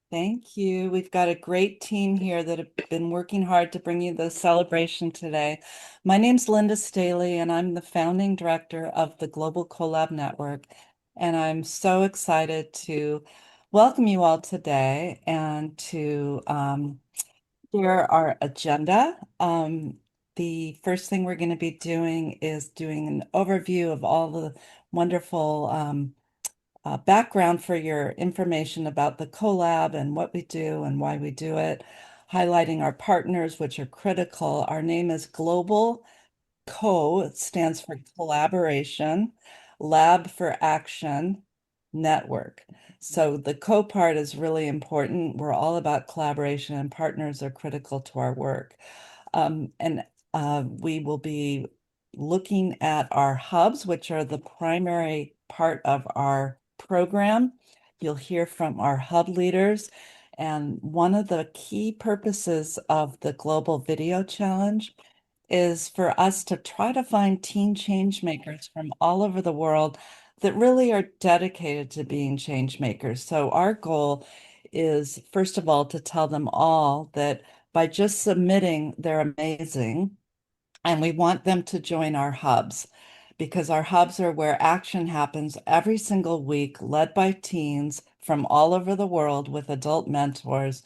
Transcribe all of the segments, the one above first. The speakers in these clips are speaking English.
Thank you. We've got a great team here that have been working hard to bring you the celebration today. My name's Linda Staley, and I'm the founding director of the Global Collab Network. And I'm so excited to welcome you all today and to share our agenda. The first thing we're going to be doing is doing an overview of all the wonderful background for your information about the collab and what we do and why we do it, highlighting our partners, which are critical. Our name is Global Co. It stands for collaboration, lab for action, network. So the co part is really important. We're all about collaboration, and partners are critical to our work. And we will be looking at our hubs, which are the primary part of our program. You'll hear from our hub leaders. And one of the key purposes of the Global Video Challenge is for us to try to find teen change makers from all over the world that really are dedicated to being change makers. So our goal is, first of all, to tell them all that by just submitting, they're amazing. And we want them to join our hubs because our hubs are where action happens every single week, led by teens from all over the world with adult mentors.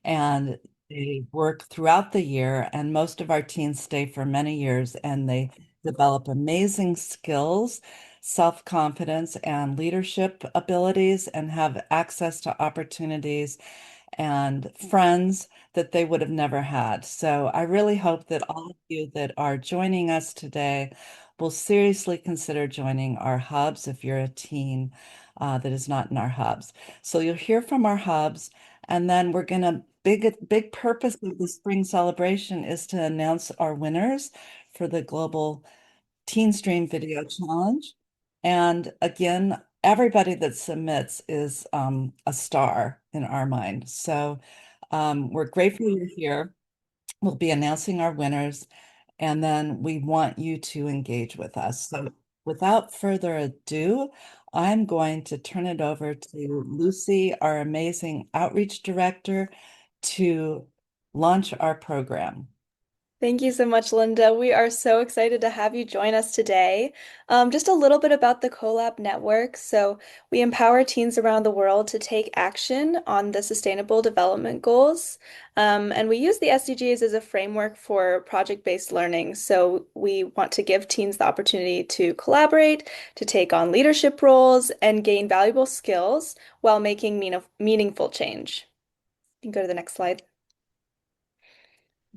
And they work throughout the year. And most of our teens stay for many years and they develop amazing skills, self-confidence, and leadership abilities, and have access to opportunities and friends that they would have never had. So I really hope that all of you that are joining us today will seriously consider joining our hubs if you're a teen that is not in our hubs. So you'll hear from our hubs, and then we're going to big purpose of the spring celebration is to announce our winners for the Global Teen Stream Video Challenge. And again, everybody that submits is a star in our mind. So we're grateful you're here. We'll be announcing our winners, and then we want you to engage with us. So without further ado, I'm going to turn it over to Lucy, our amazing outreach director, to launch our program. Thank you so much, Linda. We are so excited to have you join us today. Just a little bit about the CoLab Network. So, we empower teens around the world to take action on the Sustainable Development Goals. And we use the SDGs as a framework for project-based learning. So, we want to give teens the opportunity to collaborate, to take on leadership roles, and gain valuable skills while making meaningful change. You can go to the next slide.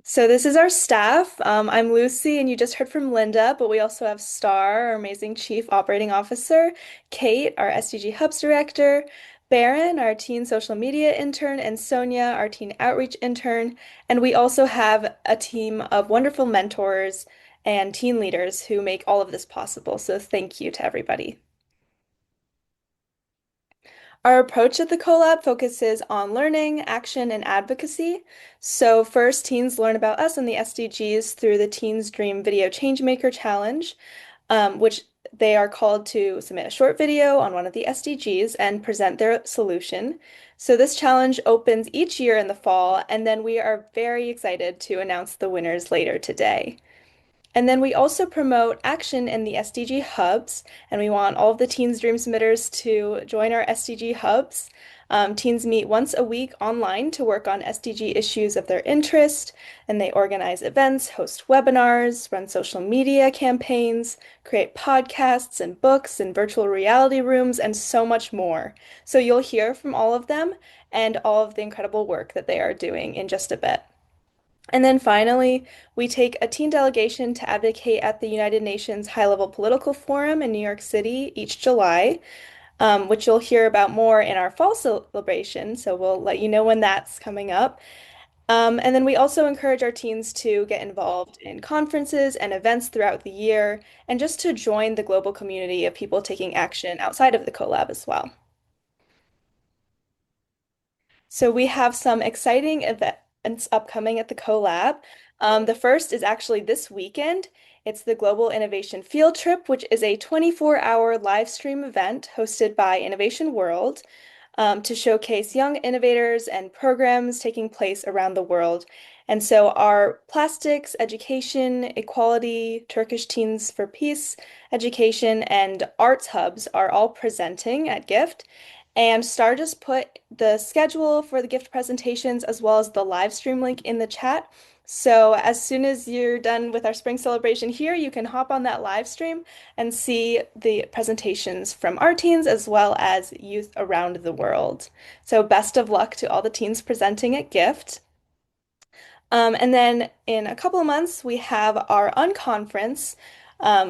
So this is our staff. I'm Lucy, and you just heard from Linda, but we also have Star, our amazing Chief Operating Officer, Kate, our SDG Hubs Director, Baron, our Teen Social Media Intern, and Sonia, our Teen Outreach Intern. And we also have a team of wonderful mentors and teen leaders who make all of this possible. So thank you to everybody. Our approach at the CoLab focuses on learning, action, and advocacy. So first, teens learn about us and the SDGs through the Teens Dream Video Changemaker Challenge, which they are called to submit a short video on one of the SDGs and present their solution. So this challenge opens each year in the fall, and then we are very excited to announce the winners later today. And then we also promote action in the SDG hubs, and we want all of the Teens Dream submitters to join our SDG hubs. Teens meet once a week online to work on SDG issues of their interest, and they organize events, host webinars, run social media campaigns, create podcasts and books and virtual reality rooms, and so much more. So you'll hear from all of them and all of the incredible work that they are doing in just a bit. And then finally, we take a teen delegation to advocate at the United Nations High-Level Political Forum in New York City each July, which you'll hear about more in our fall celebration. So we'll let you know when that's coming up. And then we also encourage our teens to get involved in conferences and events throughout the year and just to join the global community of people taking action outside of the collab as well. So we have some exciting events upcoming at the CoLab. The first is actually this weekend. It's the Global Innovation Field Trip, which is a 24-hour live stream event hosted by Innovation World. to showcase young innovators and programs taking place around the world. And so our plastics, education, equality, Turkish Teens for Peace, education, and arts hubs are all presenting at GIFT. And Star just put the schedule for the gift presentations as well as the live stream link in the chat. So as soon as you're done with our spring celebration here, you can hop on that live stream and see the presentations from our teens as well as youth around the world. So best of luck to all the teens presenting at GIFT. And then in a couple of months, we have our Unconference,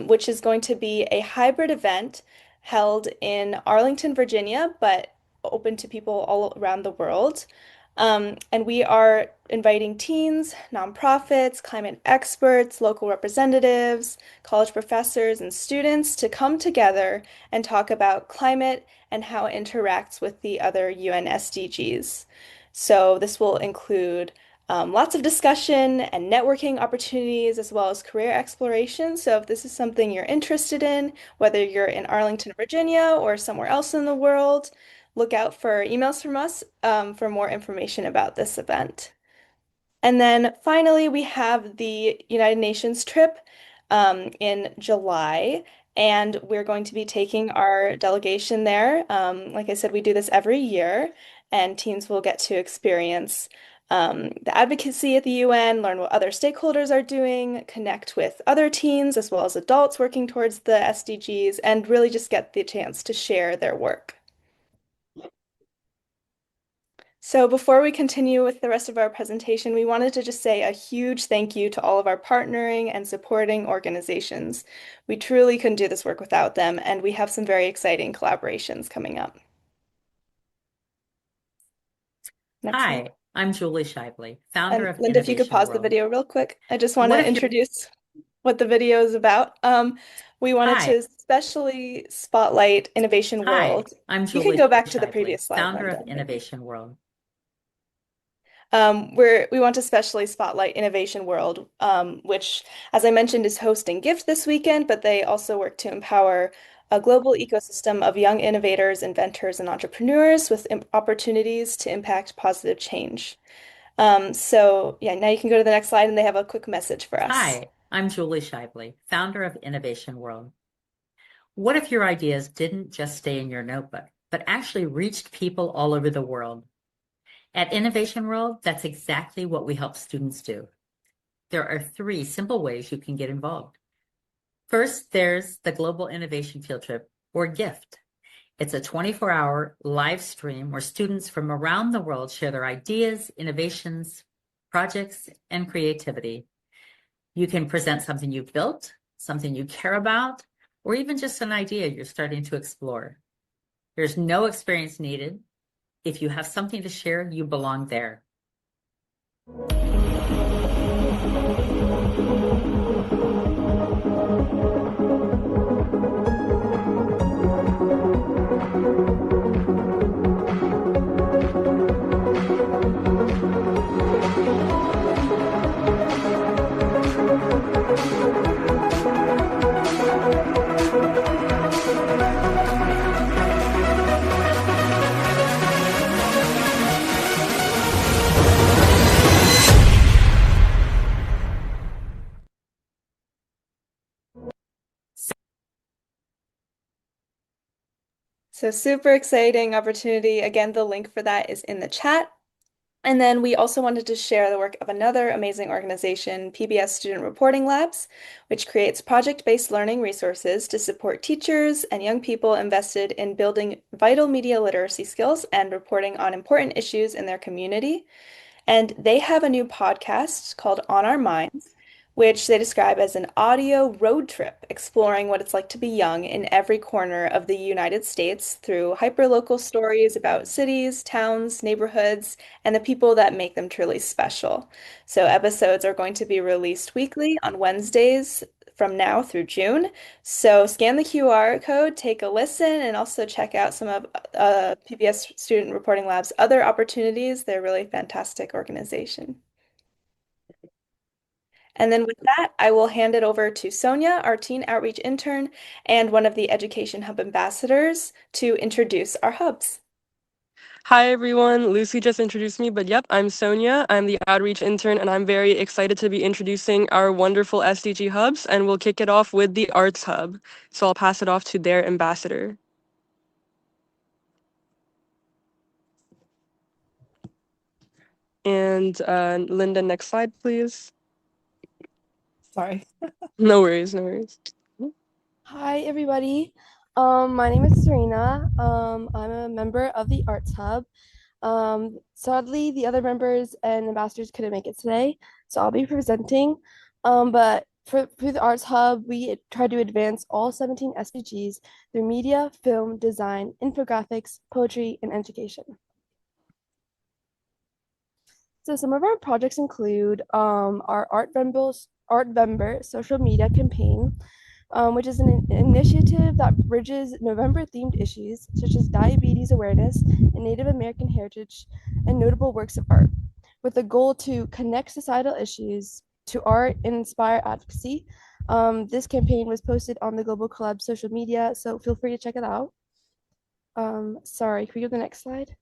which is going to be a hybrid event held in Arlington, Virginia, but open to people all around the world. And we are inviting teens, nonprofits, climate experts, local representatives, college professors, and students to come together and talk about climate and how it interacts with the other UN SDGs. So this will include lots of discussion and networking opportunities, as well as career exploration. So, if this is something you're interested in, whether you're in Arlington, Virginia, or somewhere else in the world, look out for emails from us for more information about this event. And then finally, we have the United Nations trip in July, and we're going to be taking our delegation there. Like I said, we do this every year, and teens will get to experience the advocacy at the UN, learn what other stakeholders are doing, connect with other teens as well as adults working towards the SDGs, and really just get the chance to share their work. So before we continue with the rest of our presentation, we wanted to just say a huge thank you to all of our partnering and supporting organizations. We truly couldn't do this work without them, and we have some very exciting collaborations coming up. Next slide. Hi, I'm Julie Shively, founder And of Linda, if you could Innovation pause the World. video real quick. I just want What to if you're- introduce what the video is about. We wanted Hi. to especially spotlight Innovation Hi, World. I'm You Julie can go back to the Shively, previous slide, founder of Linda. Innovation World. We want to especially spotlight Innovation World, which, as I mentioned, is hosting GIFT this weekend, but they also work to empower a global ecosystem of young innovators, inventors, and entrepreneurs with opportunities to impact positive change. So yeah, now you can go to the next slide, and they have a quick message for us. Hi, I'm Julie Shively, founder of Innovation World. What if your ideas didn't just stay in your notebook, but actually reached people all over the world? At Innovation World, that's exactly what we help students do. There are 3 simple ways you can get involved. First, there's the Global Innovation Field Trip, or GIFT. It's a 24-hour live stream where students from around the world share their ideas, innovations, projects, and creativity. You can present something you've built, something you care about, or even just an idea you're starting to explore. There's no experience needed. If you have something to share, you belong there. So super exciting opportunity. Again, the link for that is in the chat. And then we also wanted to share the work of another amazing organization, PBS Student Reporting Labs, which creates project-based learning resources to support teachers and young people invested in building vital media literacy skills and reporting on important issues in their community. And they have a new podcast called On Our Minds, which they describe as an audio road trip exploring what it's like to be young in every corner of the United States through hyperlocal stories about cities, towns, neighborhoods, and the people that make them truly special. So episodes are going to be released weekly on Wednesdays from now through June. So scan the QR code, take a listen, and also check out some of PBS Student Reporting Lab's other opportunities. They're a really fantastic organization. And then with that, I will hand it over to Sonia, our teen outreach intern and one of the Education Hub ambassadors, to introduce our hubs. Hi everyone, Lucy just introduced me, but yep, I'm Sonia. I'm the outreach intern, and I'm very excited to be introducing our wonderful SDG hubs, and we'll kick it off with the Arts Hub. So I'll pass it off to their ambassador. And Linda, next slide, please. Sorry. No worries, no worries. Hi, everybody. My name is Serena. I'm a member of the Arts Hub. Sadly, the other members and ambassadors couldn't make it today, so I'll be presenting. But through the Arts Hub, we try to advance all 17 SDGs through media, film, design, infographics, poetry, and education. So some of our projects include our Artvember social media campaign, which is an initiative that bridges November-themed issues such as diabetes awareness and Native American heritage and notable works of art, with the goal to connect societal issues to art and inspire advocacy. This campaign was posted on the Global Collab social media, so feel free to check it out. Sorry, can we go to the next slide?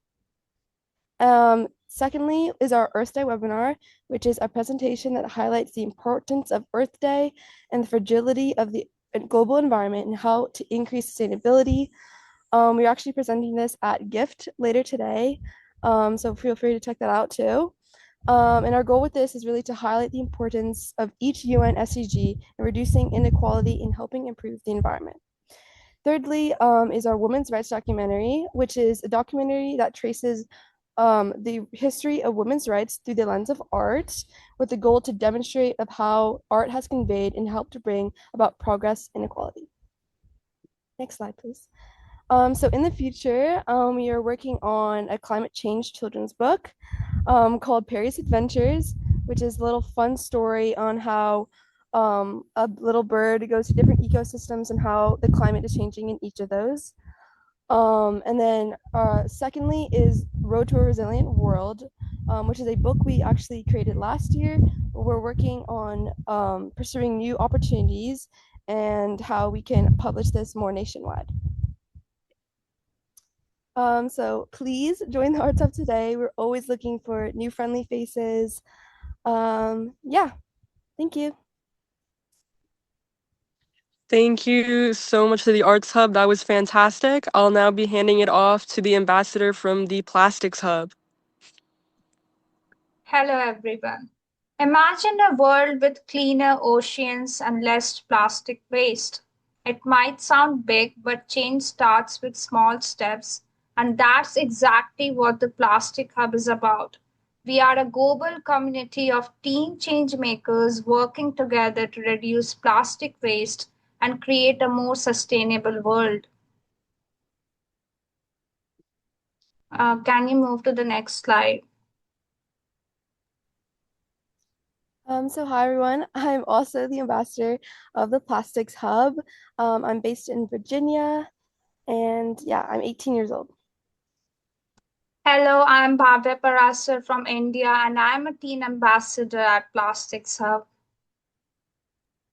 Secondly is our Earth Day webinar, which is a presentation that highlights the importance of Earth Day and the fragility of the global environment and how to increase sustainability. We're actually presenting this at GIFT later today, so feel free to check that out too. And our goal with this is really to highlight the importance of each UN SDG in reducing inequality and helping improve the environment. Thirdly, is our women's rights documentary, which is a documentary that traces the history of women's rights through the lens of art, with the goal to demonstrate of how art has conveyed and helped to bring about progress and equality. Next slide, please. So in the future, we are working on a climate change children's book called Perry's Adventures, which is a little fun story on how a little bird goes to different ecosystems and how the climate is changing in each of those. And then secondly is Road to a Resilient World, which is a book we actually created last year. We're working on pursuing new opportunities and how we can publish this more nationwide. So please join the Arts Hub today. We're always looking for new friendly faces. Yeah, thank you. Thank you so much to the Arts Hub. That was fantastic. I'll now be handing it off to the ambassador from the Plastics Hub. Hello, everyone. Imagine a world with cleaner oceans and less plastic waste. It might sound big, but change starts with small steps, and that's exactly what the Plastic Hub is about. We are a global community of teen change makers working together to reduce plastic waste and create a more sustainable world. Can you move to the next slide? So hi everyone, I'm also the ambassador of the Plastics Hub. I'm based in Virginia, and yeah, I'm 18 years old. Hello, I'm Bhavya Parasar from India, and I'm a teen ambassador at Plastics Hub.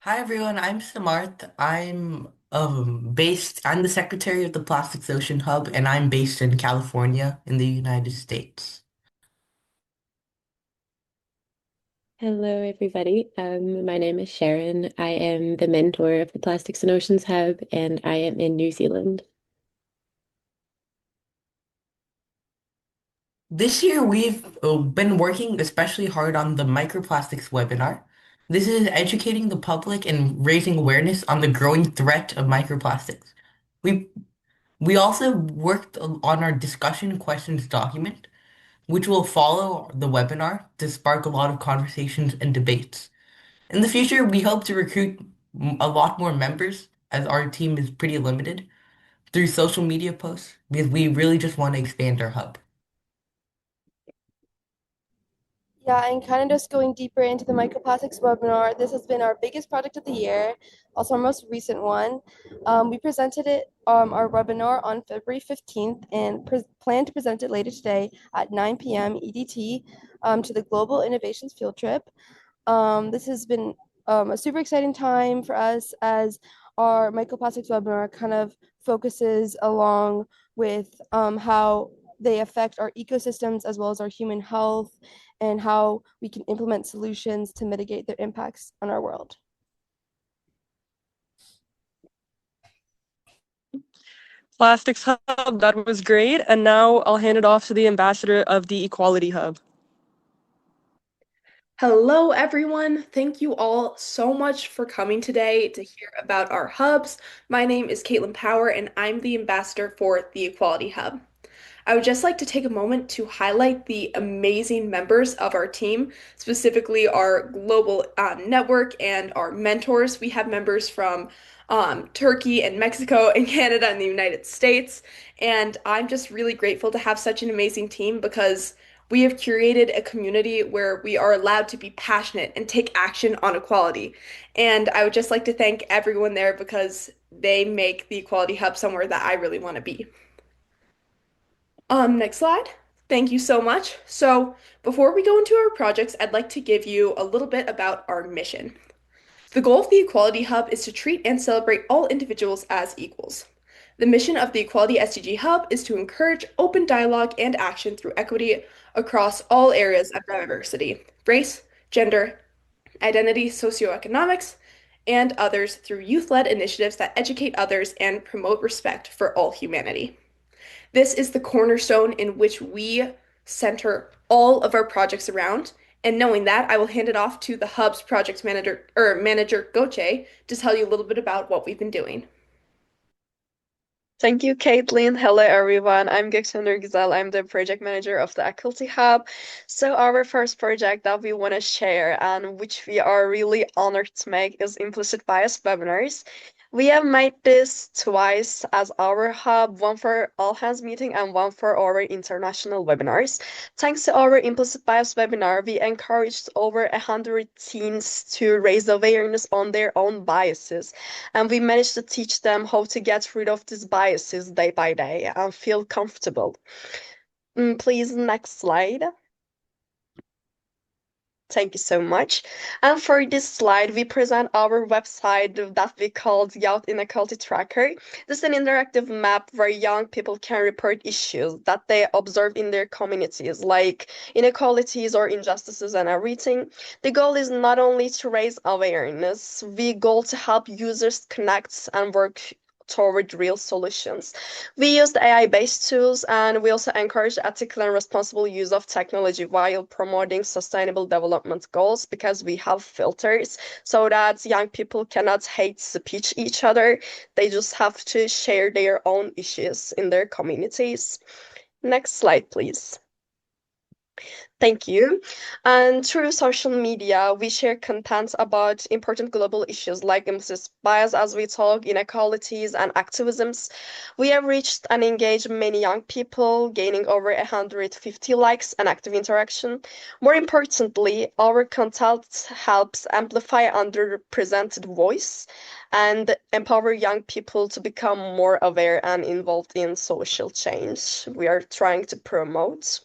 Hi everyone, I'm Samarth. I'm the secretary of the Plastics Ocean Hub, and I'm based in California in the United States. Hello, everybody. My name is Sharon. I am the mentor of the Plastics and Oceans Hub, and I am in New Zealand. This year we've been working especially hard on the microplastics webinar. This is educating the public and raising awareness on the growing threat of microplastics. We we also worked on our discussion questions document, which will follow the webinar to spark a lot of conversations and debates. In the future, we hope to recruit a lot more members as our team is pretty limited through social media posts because we really just want to expand our hub. Yeah, and kind of just going deeper into the microplastics webinar, this has been our biggest project of the year, also our most recent one. We presented our webinar on February 15th and plan to present it later today at 9 p.m. EDT to the Global Innovations Field Trip. This has been a super exciting time for us as our microplastics webinar kind of focuses along with how they affect our ecosystems as well as our human health, and how we can implement solutions to mitigate their impacts on our world. Plastics Hub, that was great. And now I'll hand it off to the ambassador of the Equality Hub. Hello, everyone. Thank you all so much for coming today to hear about our hubs. My name is Caitlin Power, and I'm the ambassador for the Equality Hub. I would just like to take a moment to highlight the amazing members of our team, specifically our global network and our mentors. We have members from Turkey and Mexico and Canada and the United States. And I'm just really grateful to have such an amazing team because we have curated a community where we are allowed to be passionate and take action on equality. And I would just like to thank everyone there because they make the Equality Hub somewhere that I really want to be. Next slide. Thank you so much. So, before we go into our projects, I'd like to give you a little bit about our mission. The goal of the Equality Hub is to treat and celebrate all individuals as equals. The mission of the Equality SDG Hub is to encourage open dialogue and action through equity across all areas of diversity, race, gender, identity, socioeconomics, and others through youth-led initiatives that educate others and promote respect for all humanity. This is the cornerstone in which we center all of our projects around. And knowing that, I will hand it off to the Hub's project manager Goche to tell you a little bit about what we've been doing. Thank you, Caitlin. Hello, everyone. I'm Gökçenur Güzel. I'm the project manager of the Equality Hub. So our first project that we want to share and which we are really honored to make is implicit bias webinars. We have made this twice as our hub, one for all hands meeting and one for our international webinars. Thanks to our implicit bias webinar, we encouraged over 100 teens to raise awareness on their own biases. And we managed to teach them how to get rid of these biases day by day and feel comfortable. Please, next slide. Thank you so much. And for this slide, we present our website that we called Youth Inequality Tracker. This is an interactive map where young people can report issues that they observe in their communities, like inequalities or injustices and everything. The goal is not only to raise awareness, we goal to help users connect and work toward real solutions. We used AI-based tools and we also encourage ethical and responsible use of technology while promoting sustainable development goals because we have filters so that young people cannot hate speech each other. They just have to share their own issues in their communities. Next slide, please. Thank you. And through social media, we share content about important global issues like implicit bias, as we talk, inequalities, and activisms. We have reached and engaged many young people, gaining over 150 likes and active interaction. More importantly, our content helps amplify underrepresented voice and empower young people to become more aware and involved in social change we are trying to promote.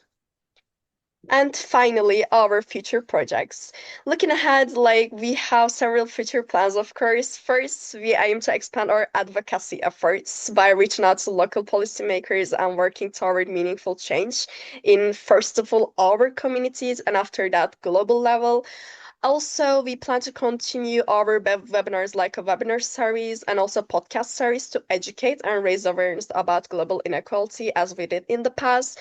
And finally, our future projects. Looking ahead, we have several future plans, of course. First, we aim to expand our advocacy efforts by reaching out to local policymakers and working toward meaningful change in, first of all, our communities, and after that, global level. Also, we plan to continue our webinars like a webinar series and also podcast series to educate and raise awareness about global inequality as we did in the past.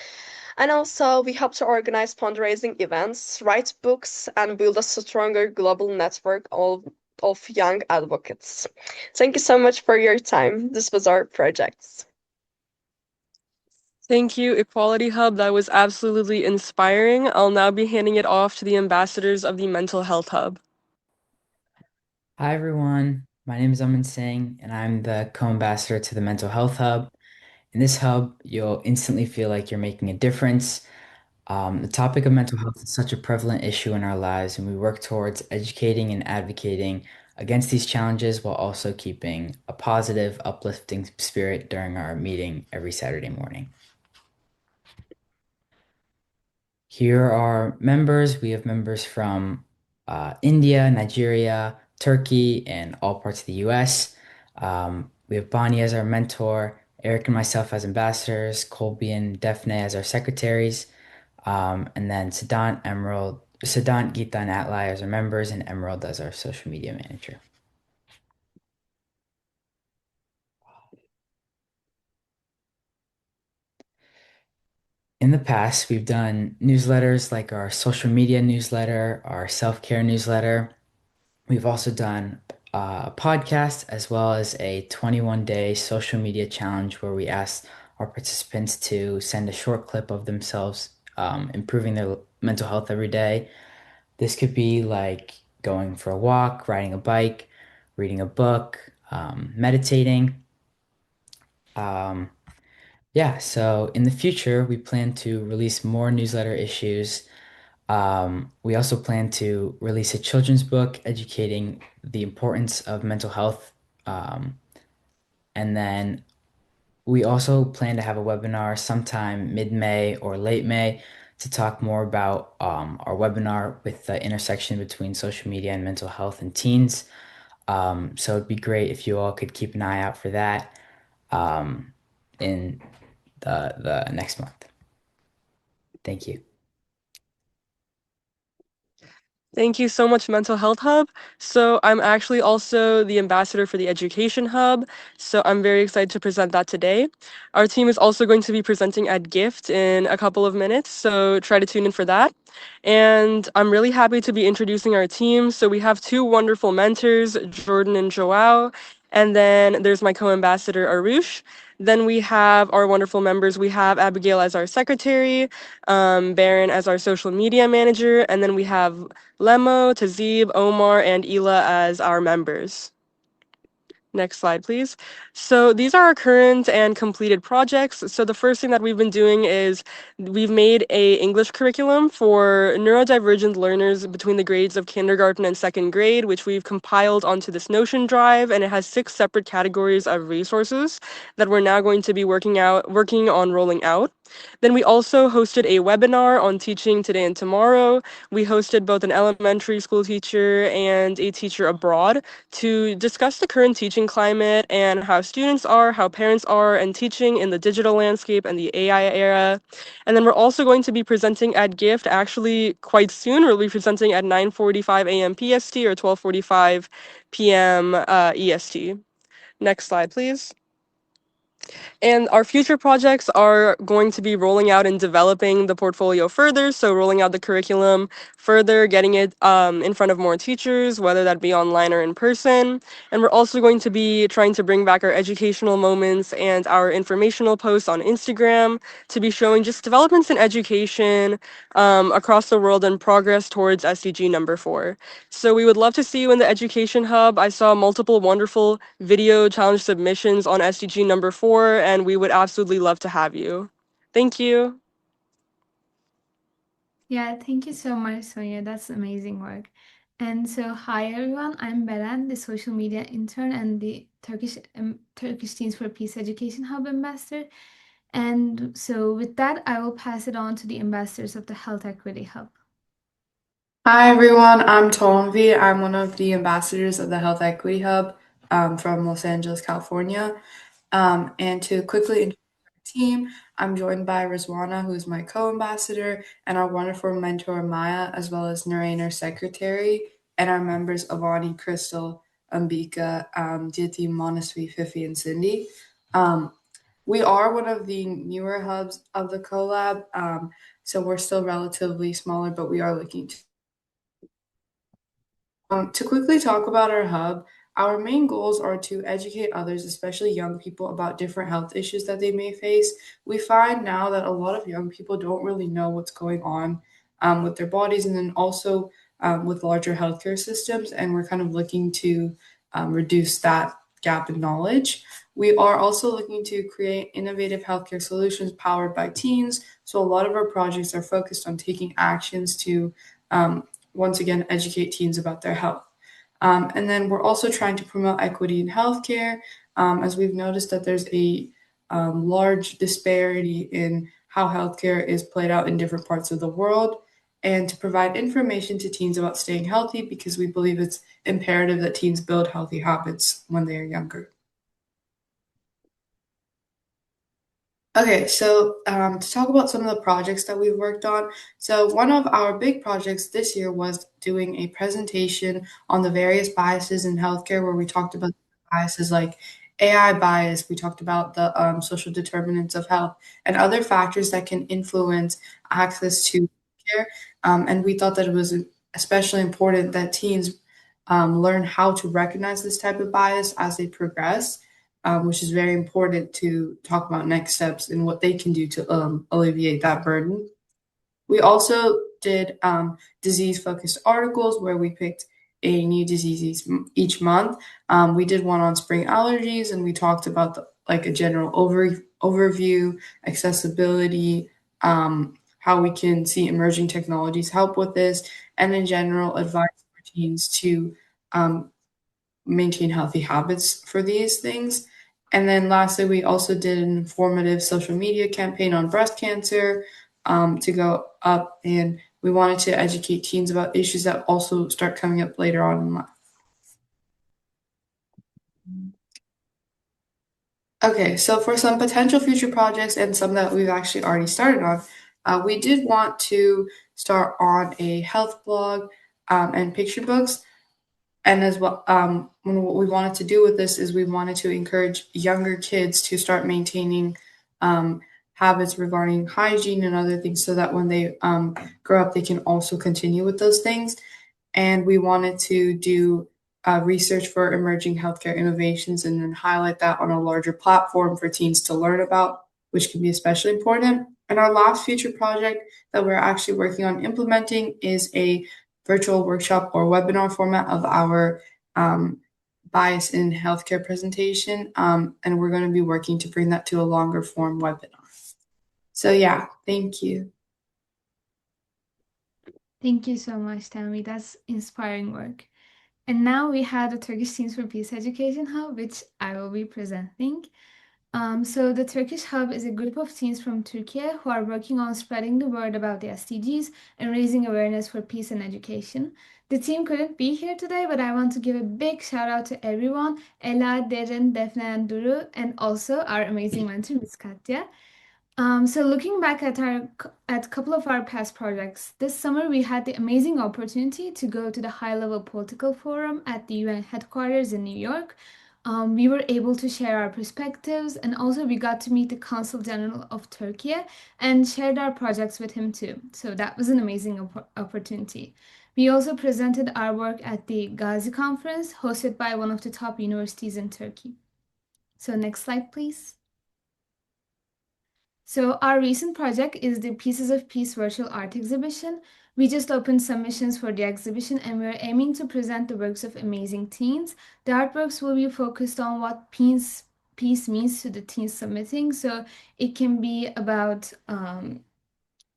And also, we hope to organize fundraising events, write books, and build a stronger global network of young advocates. Thank you so much for your time. This was our projects. Thank you, Equality Hub. That was absolutely inspiring. I'll now be handing it off to the ambassadors of the Mental Health Hub. Hi, everyone. My name is Aman Singh, and I'm the co-ambassador to the Mental Health Hub. In this hub, you'll instantly feel like you're making a difference. The topic of mental health is such a prevalent issue in our lives, and we work towards educating and advocating against these challenges while also keeping a positive, uplifting spirit during our meeting every Saturday morning. Here are members. We have members from India, Nigeria, Turkey, and all parts of the US. We have Bonnie as our mentor, Eric and myself as ambassadors, Colby and Daphne as our secretaries, and then Siddhant, Geeta, and Atlai as our members, and Emerald as our social media manager. In the past, we've done newsletters like our social media newsletter, our self-care newsletter. We've also done a podcast as well as a 21-day social media challenge where we asked our participants to send a short clip of themselves improving their mental health every day. This could be like going for a walk, riding a bike, reading a book, meditating. Yeah, so in the future, we plan to release more newsletter issues. We also plan to release a children's book educating the importance of mental health. Um, and then we also plan to have a webinar sometime mid-May or late May to talk more about our webinar with the intersection between social media and mental health in teens. So it'd be great if you all could keep an eye out for that in the next month. Thank you. Thank you so much, Mental Health Hub. So I'm actually also the ambassador for the Education Hub. So I'm very excited to present that today. Our team is also going to be presenting at GIFT in a couple of minutes. So try to tune in for that. And I'm really happy to be introducing our team. So we have two wonderful mentors, Jordan and Joao. And then there's my co-ambassador, Arush. Then we have our wonderful members. We have Abigail as our secretary, Baron as our social media manager, and then we have Lemo, Tazib, Omar, and Ela as our members. Next slide, please. So these are our current and completed projects. So the first thing that we've been doing is we've made a English curriculum for neurodivergent learners between the grades of kindergarten and second grade, which we've compiled onto this Notion drive, and it has 6 separate categories of resources that we're now going to be working on rolling out. Then we also hosted a webinar on teaching today and tomorrow. We hosted both an elementary school teacher and a teacher abroad to discuss the current teaching climate and how students are, how parents are, and teaching in the digital landscape and the AI era. And then we're also going to be presenting at GIFT actually quite soon. We'll be presenting at 9:45 a.m. PST or 12:45 p.m. EST. Next slide, please. And our future projects are going to be rolling out and developing the portfolio further. So rolling out the curriculum further, getting it in front of more teachers, whether that be online or in person. And we're also going to be trying to bring back our educational moments and our informational posts on Instagram to be showing just developments in education across the world and progress towards SDG number 4. So we would love to see you in the Education Hub. I saw multiple wonderful video challenge submissions on SDG number 4, and we would absolutely love to have you. Thank you. Yeah, thank you so much, Sonia. That's amazing work. And so, hi everyone, I'm Beren, the social media intern and the Turkish Teens for Peace Education Hub ambassador. And so, with that, I will pass it on to the ambassadors of the Health Equity Hub. Hi everyone, I'm Tonvi. I'm one of the ambassadors of the Health Equity Hub from Los Angeles, California. And to quickly introduce our team, I'm joined by Rizwana, who is my co-ambassador, and our wonderful mentor Maya, as well as Narain, our secretary, and our members Avani, Crystal, Ambika, Jyoti, Manaswi, Fifi, and Cindy. We are one of the newer hubs of the collab, so we're still relatively smaller, but we are looking to quickly talk about our hub. Our main goals are to educate others, especially young people, about different health issues that they may face. We find now that a lot of young people don't really know what's going on with their bodies, and then also with larger healthcare systems, and we're kind of looking to reduce that gap in knowledge. We are also looking to create innovative healthcare solutions powered by teens. So a lot of our projects are focused on taking actions to once again, educate teens about their health. And then we're also trying to promote equity in healthcare, as we've noticed that there's a large disparity in how healthcare is played out in different parts of the world, and to provide information to teens about staying healthy, because we believe it's imperative that teens build healthy habits when they are younger. Okay, so to talk about some of the projects that we've worked on. So one of our big projects this year was doing a presentation on the various biases in healthcare, where we talked about biases like AI bias, we talked about the social determinants of health and other factors that can influence access to care. And we thought that it was especially important that teens learn how to recognize this type of bias as they progress, which is very important to talk about next steps and what they can do to alleviate that burden. We also did disease-focused articles where we picked a new disease each month. We did one on spring allergies, and we talked about like a general overview, accessibility, how we can see emerging technologies help with this, and in general, advice for teens to um, maintain healthy habits for these things. And then lastly, we also did an informative social media campaign on breast cancer to go up, and we wanted to educate teens about issues that also start coming up later on in life. Okay, so for some potential future projects and some that we've actually already started on, we did want to start on a health blog and picture books. And as well, what we wanted to do with this is we wanted to encourage younger kids to start maintaining habits regarding hygiene and other things so that when they grow up, they can also continue with those things. And we wanted to do research for emerging healthcare innovations and then highlight that on a larger platform for teens to learn about, which can be especially important. And our last future project that we're actually working on implementing is a virtual workshop or webinar format of our bias in healthcare presentation. And we're going to be working to bring that to a longer form webinar. So yeah, thank you. Thank you so much, Tammy. That's inspiring work. And now we have the Turkish Teens for Peace Education Hub, which I will be presenting. So the Turkish Hub is a group of teens from Turkey who are working on spreading the word about the SDGs and raising awareness for peace and education. The team couldn't be here today, but I want to give a big shout out to everyone, Ela, Derin, Defne, and Duru, and also our amazing mentor, Ms. Katya. So looking back at a couple of our past projects, this summer we had the amazing opportunity to go to the high-level political forum at the UN headquarters in New York. We were able to share our perspectives, and also we got to meet the Consul General of Turkey and shared our projects with him too. So that was an amazing opportunity. We also presented our work at the Gazi Conference, hosted by one of the top universities in Turkey. So next slide, please. So our recent project is the Pieces of Peace virtual art exhibition. We just opened submissions for the exhibition and we're aiming to present the works of amazing teens. The artworks will be focused on what peace means to the teens submitting. So it can be about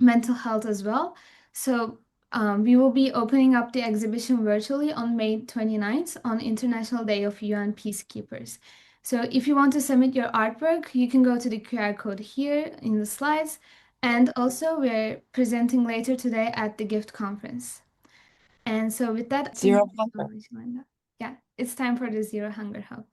mental health as well. So we will be opening up the exhibition virtually on May 29th on International Day of UN Peacekeepers. So if you want to submit your artwork, you can go to the QR code here in the slides. And also we're presenting later today at the GIFT conference. And so with that, Zero Hunger. Yeah, it's time for the Zero Hunger Hub.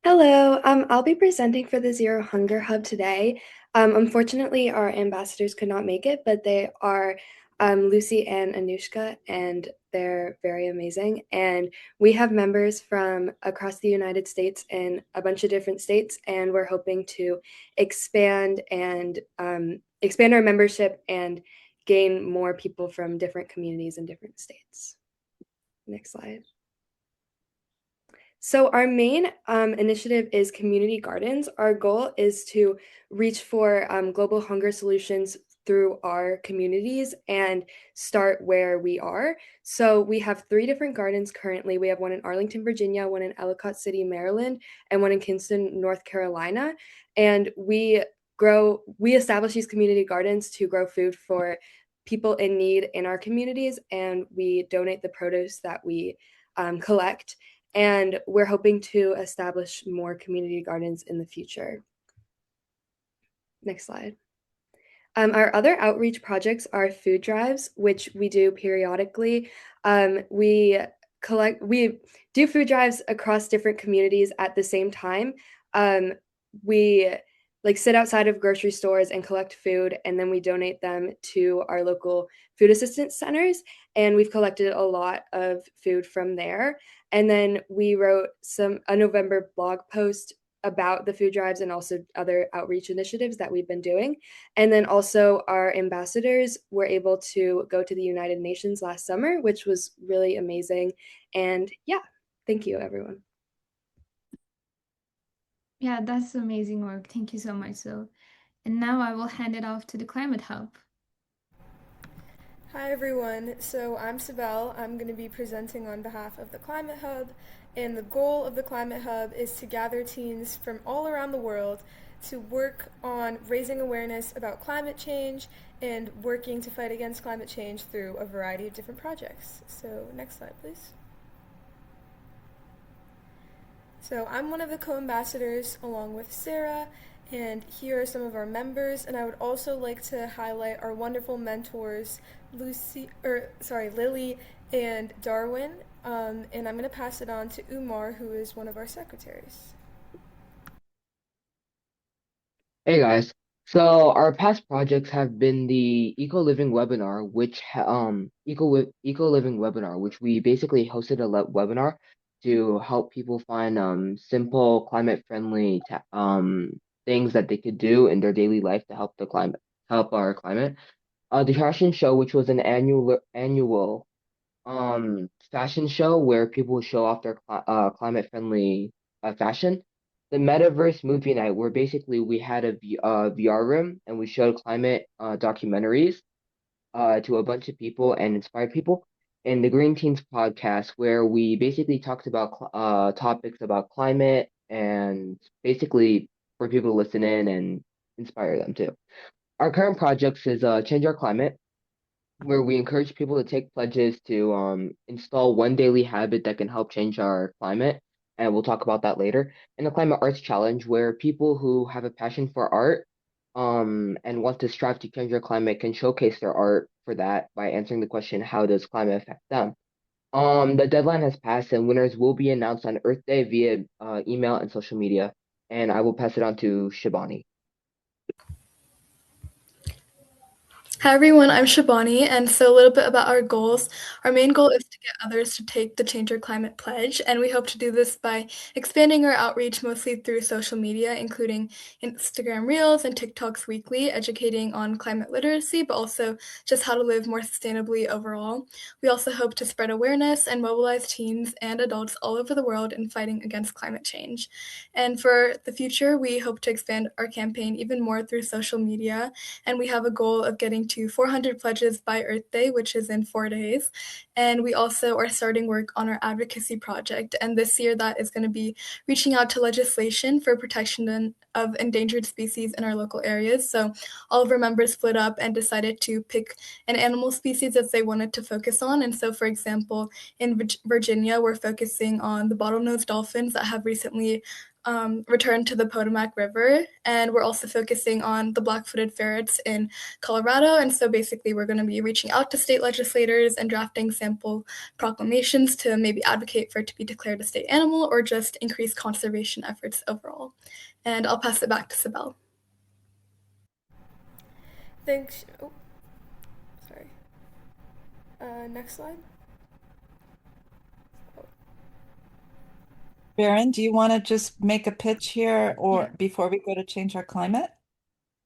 Hello, I'll be presenting for the Zero Hunger Hub today. Unfortunately, our ambassadors could not make it, but they are Lucy and Anushka, and they're very amazing. And we have members from across the United States and a bunch of different states, and we're hoping to expand our membership and gain more people from different communities in different states. Next slide. So our main initiative is community gardens. Our goal is to reach for global hunger solutions through our communities and start where we are. So we have 3 different gardens currently. We have one in Arlington, Virginia, one in Ellicott City, Maryland, and one in Kinston, North Carolina. And we establish these community gardens to grow food for people in need in our communities, and we donate the produce that we collect. And we're hoping to establish more community gardens in the future. Next slide. Our other outreach projects are food drives, which we do periodically. We do food drives across different communities at the same time. like sit outside of grocery stores and collect food, and then we donate them to our local food assistance centers. And we've collected a lot of food from there. And then we wrote a November blog post about the food drives and also other outreach initiatives that we've been doing. And then also our ambassadors were able to go to the United Nations last summer, which was really amazing. And yeah, thank you, everyone. Yeah, that's amazing work. Thank you so much, Zoe. And now I will hand it off to the Climate Hub. Hi everyone, so I'm Sibel. I'm going to be presenting on behalf of the Climate Hub, and the goal of the Climate Hub is to gather teens from all around the world to work on raising awareness about climate change and working to fight against climate change through a variety of different projects. So next slide, please. So I'm one of the co-ambassadors along with Sarah, and here are some of our members, and I would also like to highlight our wonderful mentors, Lily and Darwin, and I'm going to pass it on to Umar, who is one of our secretaries. Hey guys, so our past projects have been the Eco Living webinar, which Eco Living webinar, which we basically hosted a webinar to help people find simple climate friendly things that they could do in their daily life to help help our climate. The fashion show, which was an annual fashion show where people show off their climate friendly fashion. The Metaverse movie night, where basically we had a VR room and we showed climate documentaries to a bunch of people and inspired people. And the Green Teens podcast, where we basically talked about topics about climate and basically for people to listen in and inspire them too. Our current projects is Change Our Climate, where we encourage people to take pledges to install one daily habit that can help change our climate, and we'll talk about that later. And the Climate Arts Challenge, where people who have a passion for art and want to strive to change their climate can showcase their art for that by answering the question, how does climate affect them? The deadline has passed and winners will be announced on Earth Day via email and social media. And I will pass it on to Shibani. Hi everyone, I'm Shabani, and so a little bit about our goals. Our main goal is to get others to take the Change Our Climate pledge, and we hope to do this by expanding our outreach mostly through social media, including Instagram Reels and TikToks weekly, educating on climate literacy, but also just how to live more sustainably overall. We also hope to spread awareness and mobilize teens and adults all over the world in fighting against climate change. And for the future, we hope to expand our campaign even more through social media, and we have a goal of getting to 400 pledges by Earth Day, which is in 4 days. And we also are starting work on our advocacy project. And this year that is going to be reaching out to legislation for protection of endangered species in our local areas. So all of our members split up and decided to pick an animal species that they wanted to focus on. And so, for example, in Virginia, we're focusing on the bottlenose dolphins that have recently returned to the Potomac River, and we're also focusing on the black-footed ferrets in Colorado. And so basically we're going to be reaching out to state legislators and drafting sample proclamations to maybe advocate for it to be declared a state animal or just increase conservation efforts overall. And I'll pass it back to Sibel. Thanks. Oh, sorry. Next slide. Baron, do you want to just make a pitch here or before we go to Change Our Climate?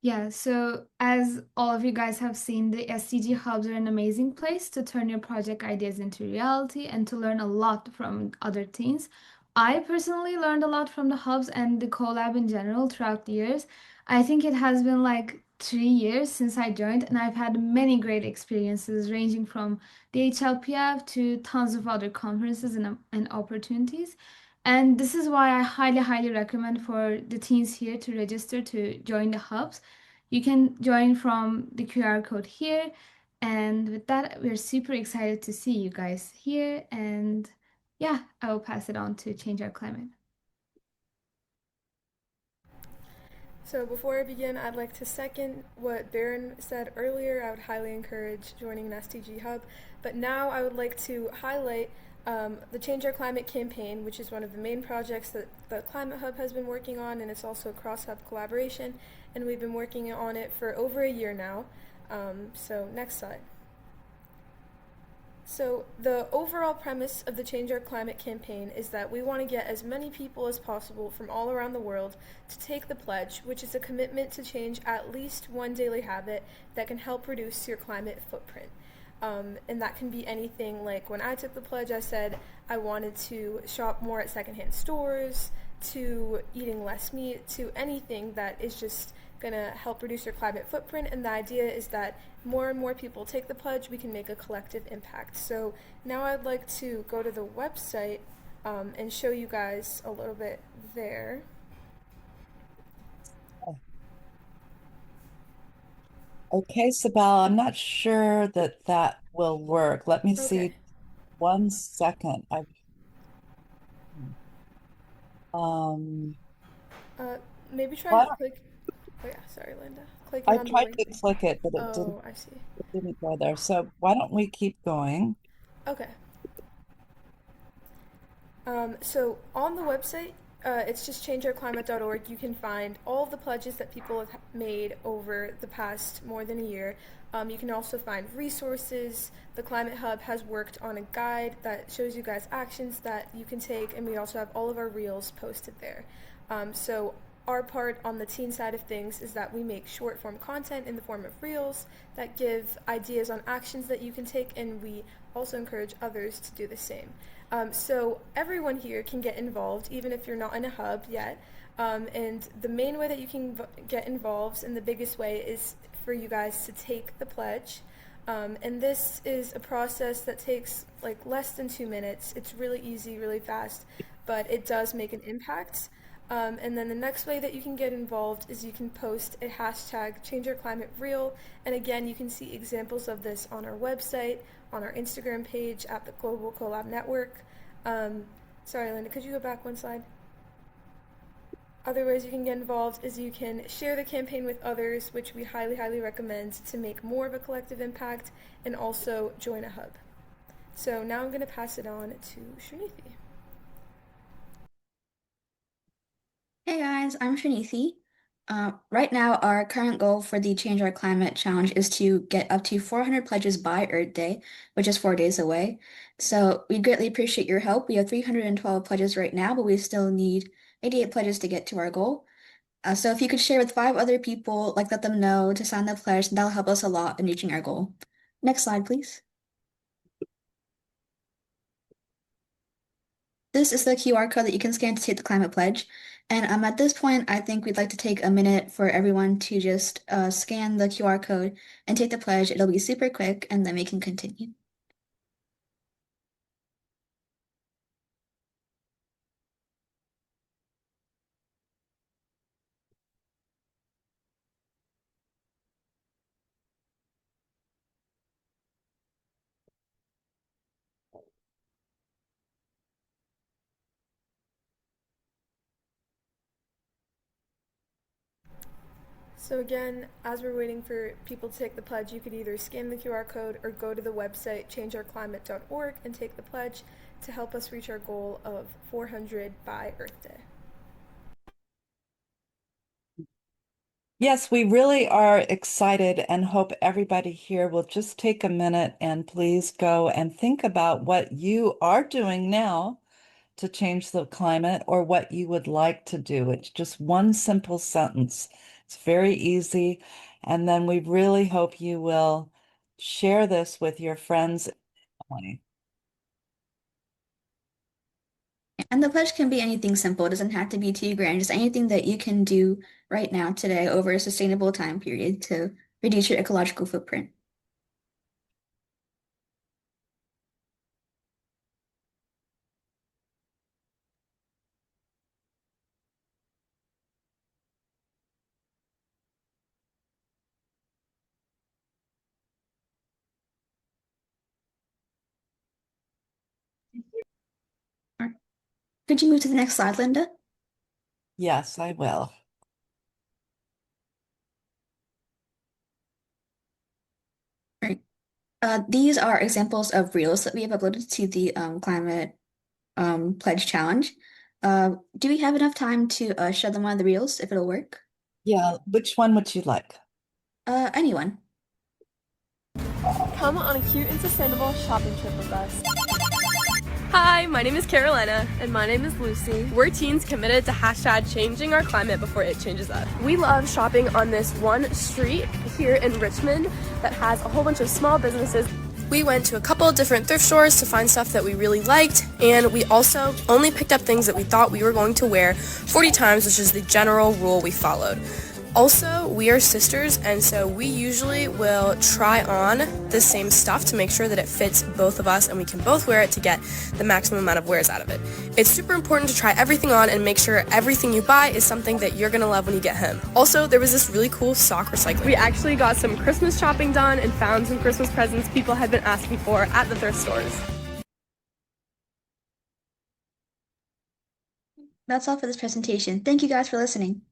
Yeah, so as all of you guys have seen, the SDG Hubs are an amazing place to turn your project ideas into reality and to learn a lot from other teens. I personally learned a lot from the Hubs and the collab in general throughout the years. I think it has been like 3 years since I joined, and I've had many great experiences ranging from the HLPF to tons of other conferences and opportunities. And this is why I highly recommend for the teens here to register to join the hubs. You can join from the QR code here. And with that, we're super excited to see you guys here. And yeah, I will pass it on to Change Our Climate. So before I begin, I'd like to second what Baron said earlier. I would highly encourage joining an SDG Hub. But now I would like to highlight The Change Our Climate campaign, which is one of the main projects that the Climate Hub has been working on, and it's also a cross-hub collaboration, and we've been working on it for over a year now. So next slide. So the overall premise of the Change Our Climate campaign is that we want to get as many people as possible from all around the world to take the pledge, which is a commitment to change at least one daily habit that can help reduce your climate footprint. And that can be anything like when I took the pledge, I said I wanted to shop more at secondhand stores, to eating less meat, to anything that is just going to help reduce your climate footprint. And the idea is that more and more people take the pledge, we can make a collective impact. So now I'd like to go to the website and show you guys a little bit there. Okay, Sibel, I'm not sure that that will work. Let me see Okay. 1 second. Um, Maybe try why to don't- click. Oh yeah, sorry, Linda. Clicking I on the tried link. to click it, but Oh, I see. it didn't go there. So why don't we keep going? Okay. So on the website, it's just changeourclimate.org. You can find all of the pledges that people have made over the past more than a year. You can also find resources. The Climate Hub has worked on a guide that shows you guys actions that you can take, and we also have all of our reels posted there. So our part on the teen side of things is that we make short form content in the form of reels that give ideas on actions that you can take, and we also encourage others to do the same. So everyone here can get involved, even if you're not in a hub yet. And the main way that you can get involved, and the biggest way, is for you guys to take the pledge. And this is a process that takes like less than 2 minutes. It's really easy, really fast, but it does make an impact. And then the next way that you can get involved is you can post a hashtag #ChangeOurClimateReal. And again, you can see examples of this on our website, on our Instagram page at the Global Collab Network. Sorry, Linda, could you go back one slide? Other ways you can get involved is you can share the campaign with others, which we highly, highly recommend to make more of a collective impact, and also join a hub. So now I'm going to pass it on to Shrinithi. Hey guys, I'm Shanithi. Right now, our current goal for the Change Our Climate Challenge is to get up to 400 pledges by Earth Day, which is 4 days away. So we greatly appreciate your help. We have 312 pledges right now, but we still need 88 pledges to get to our goal. So if you could share with 5 other people, like let them know to sign the pledge, that'll help us a lot in reaching our goal. Next slide, please. This is the QR code that you can scan to take the climate pledge. And at this point, I think we'd like to take a minute for everyone to just scan the QR code and take the pledge. It'll be super quick, and then we can continue. So again, as we're waiting for people to take the pledge, you could either scan the QR code or go to the website changeourclimate.org and take the pledge to help us reach our goal of 400 by Earth Day. Yes, we really are excited and hope everybody here will just take a minute and please go and think about what you are doing now to change the climate or what you would like to do. It's just one simple sentence. It's very easy. And then we really hope you will share this with your friends and family. And the pledge can be anything simple. It doesn't have to be too grand, just anything that you can do right now today over a sustainable time period to reduce your ecological footprint. All right. Could you move to the next slide, Linda? Yes, I will. Right. These are examples of reels that we have uploaded to the Climate Pledge Challenge. Do we have enough time to show them one of the reels if it'll work? Yeah, which one would you like? Anyone. Come on a cute and sustainable shopping trip with us. Hi, my name is Carolina. And my name is Lucy. We're teens committed to hashtag changing our climate before it changes us. We love shopping on this one street here in Richmond that has a whole bunch of small businesses. We went to a couple of different thrift stores to find stuff that we really liked, and we also only picked up things that we thought we were going to wear 40 times, which is the general rule we followed. Also, we are sisters, and so we usually will try on the same stuff to make sure that it fits both of us and we can both wear it to get the maximum amount of wears out of it. It's super important to try everything on and make sure everything you buy is something that you're gonna love when you get home. Also, there was this really cool sock recycling. We actually got some Christmas shopping done and found some Christmas presents people had been asking for at the thrift stores. That's all for this presentation. Thank you guys for listening.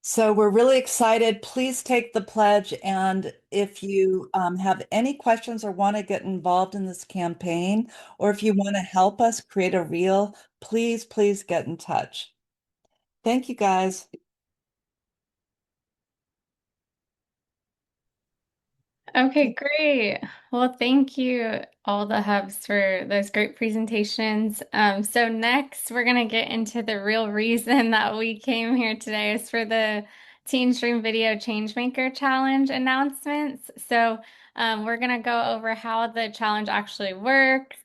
So we're really excited. Please take the pledge. And if you have any questions or want to get involved in this campaign, or if you want to help us create a reel, please get in touch. Thank you, guys. Okay, great. Well, thank you all the hubs for those great presentations. So next we're gonna get into the real reason that we came here today is for the Teen Stream Video Changemaker Challenge announcements. So we're gonna go over how the challenge actually works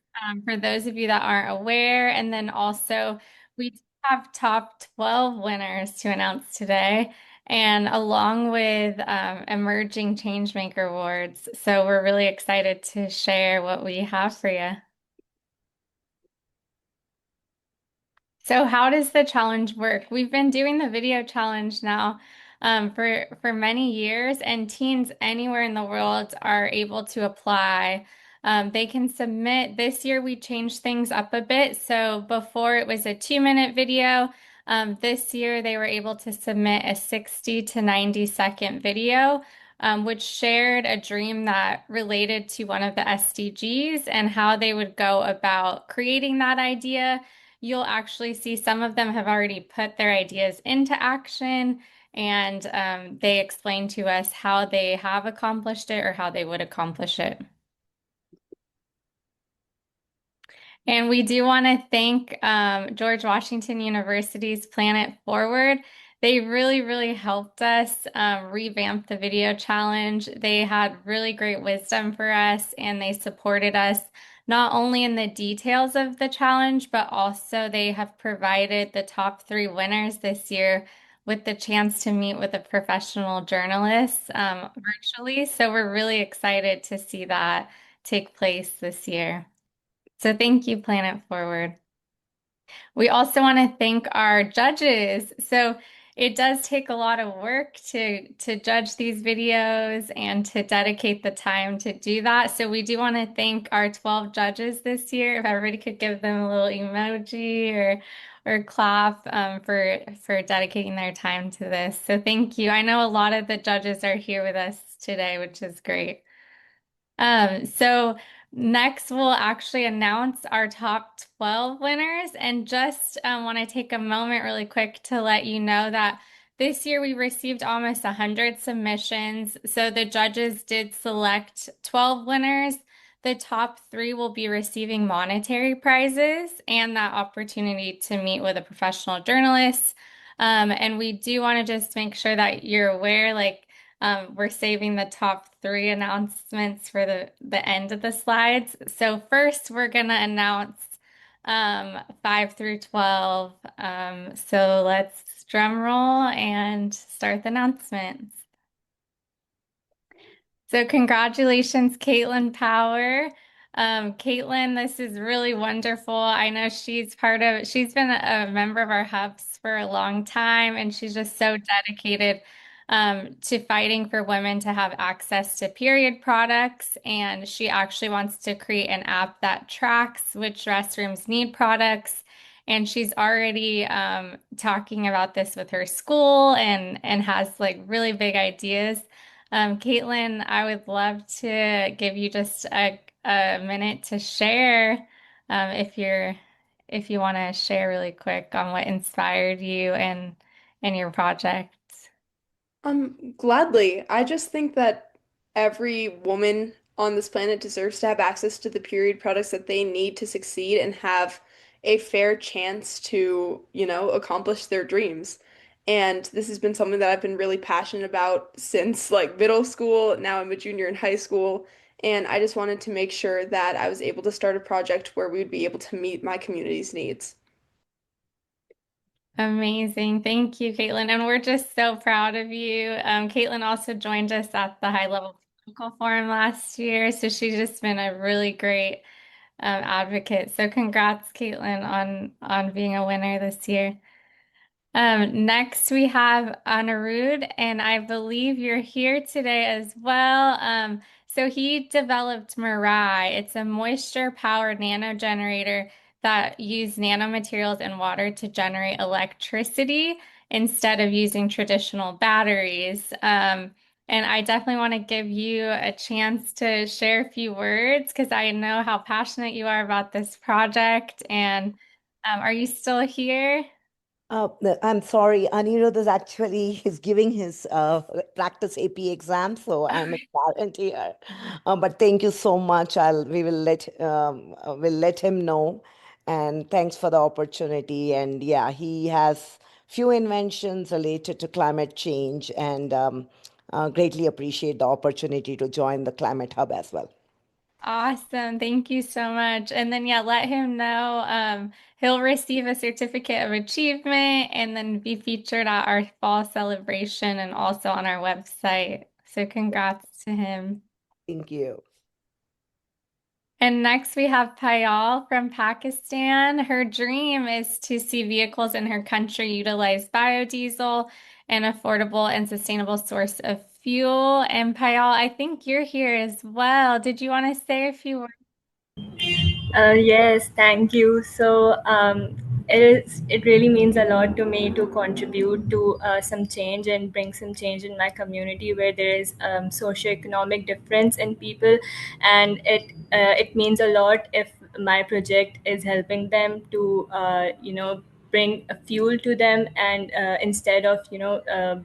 for those of you that aren't aware, and then also we have top 12 winners to announce today, and along with Emerging Changemaker Awards. So we're really excited to share what we have for you. So how does the challenge work? We've been doing the video challenge now for many years, and teens anywhere in the world are able to apply. They can submit. This year we changed things up a bit. So before it was a 2-minute video. This year they were able to submit a 60 to 90-second video, which shared a dream that related to one of the SDGs and how they would go about creating that idea. You'll actually see some of them have already put their ideas into action, and they explain to us how they have accomplished it or how they would accomplish it. And we do want to thank George Washington University's Planet Forward. They really helped us revamp the video challenge. They had really great wisdom for us, and they supported us not only in the details of the challenge, but also they have provided the top 3 winners this year with the chance to meet with a professional journalist virtually. So we're really excited to see that take place this year. So thank you, Planet Forward. We also want to thank our judges. So it does take a lot of work to judge these videos and to dedicate the time to do that. So we do want to thank our 12 judges this year. If everybody could give them a little emoji or clap for dedicating their time to this. So thank you. I know a lot of the judges are here with us today, which is great. So next, we'll actually announce our top 12 winners, and just want to take a moment really quick to let you know that this year we received almost 100 submissions. So the judges did select 12 winners. The top 3 will be receiving monetary prizes and that opportunity to meet with a professional journalist. And we do want to just make sure that you're aware, we're saving the top 3 announcements for the end of the slides. So first, we're going to announce 5 through 12. So let's drum roll and start the announcements. So congratulations, Caitlin Power. Caitlin, this is really wonderful. I know she's been a member of our hubs for a long time, and she's just so dedicated to fighting for women to have access to period products. And she actually wants to create an app that tracks which restrooms need products. And she's already talking about this with her school and has really big ideas. Caitlin, I would love to give you just a minute to share, if you want to share really quick on what inspired you and your project. Gladly. I just think that every woman on this planet deserves to have access to the period products that they need to succeed and have a fair chance to, accomplish their dreams. And this has been something that I've been really passionate about since like middle school. Now I'm a junior in high school, and I just wanted to make sure that I was able to start a project where we would be able to meet my community's needs. Amazing. Thank you, Caitlin. And we're just so proud of you. Caitlin also joined us at the High Level Political Forum last year. So she's just been a really great advocate. So congrats, Caitlin, on being a winner this year. Next we have Anirudh, and I believe you're here today as well. So he developed Mirai. It's a moisture-powered nano generator that use nanomaterials and water to generate electricity instead of using traditional batteries. And I definitely want to give you a chance to share a few words because I know how passionate you are about this project. And are you still here? I'm sorry, Anirudh is giving his practice AP exam, so I'm a parent here. But thank you so much. We'll let him know, and thanks for the opportunity. And yeah, he has few inventions related to climate change, and greatly appreciate the opportunity to join the Climate Hub as well. Awesome. Thank you so much. And then, yeah, let him know. He'll receive a certificate of achievement and then be featured at our fall celebration and also on our website. So congrats to him. Thank you. And next we have Payal from Pakistan. Her dream is to see vehicles in her country utilize biodiesel, an affordable and sustainable source of fuel. And Payal, I think you're here as well. Did you want to say a few words? Yes, thank you. So it really means a lot to me to contribute to some change and bring some change in my community where there is socioeconomic difference in people, and it means a lot if my project is helping them to bring a fuel to them and instead of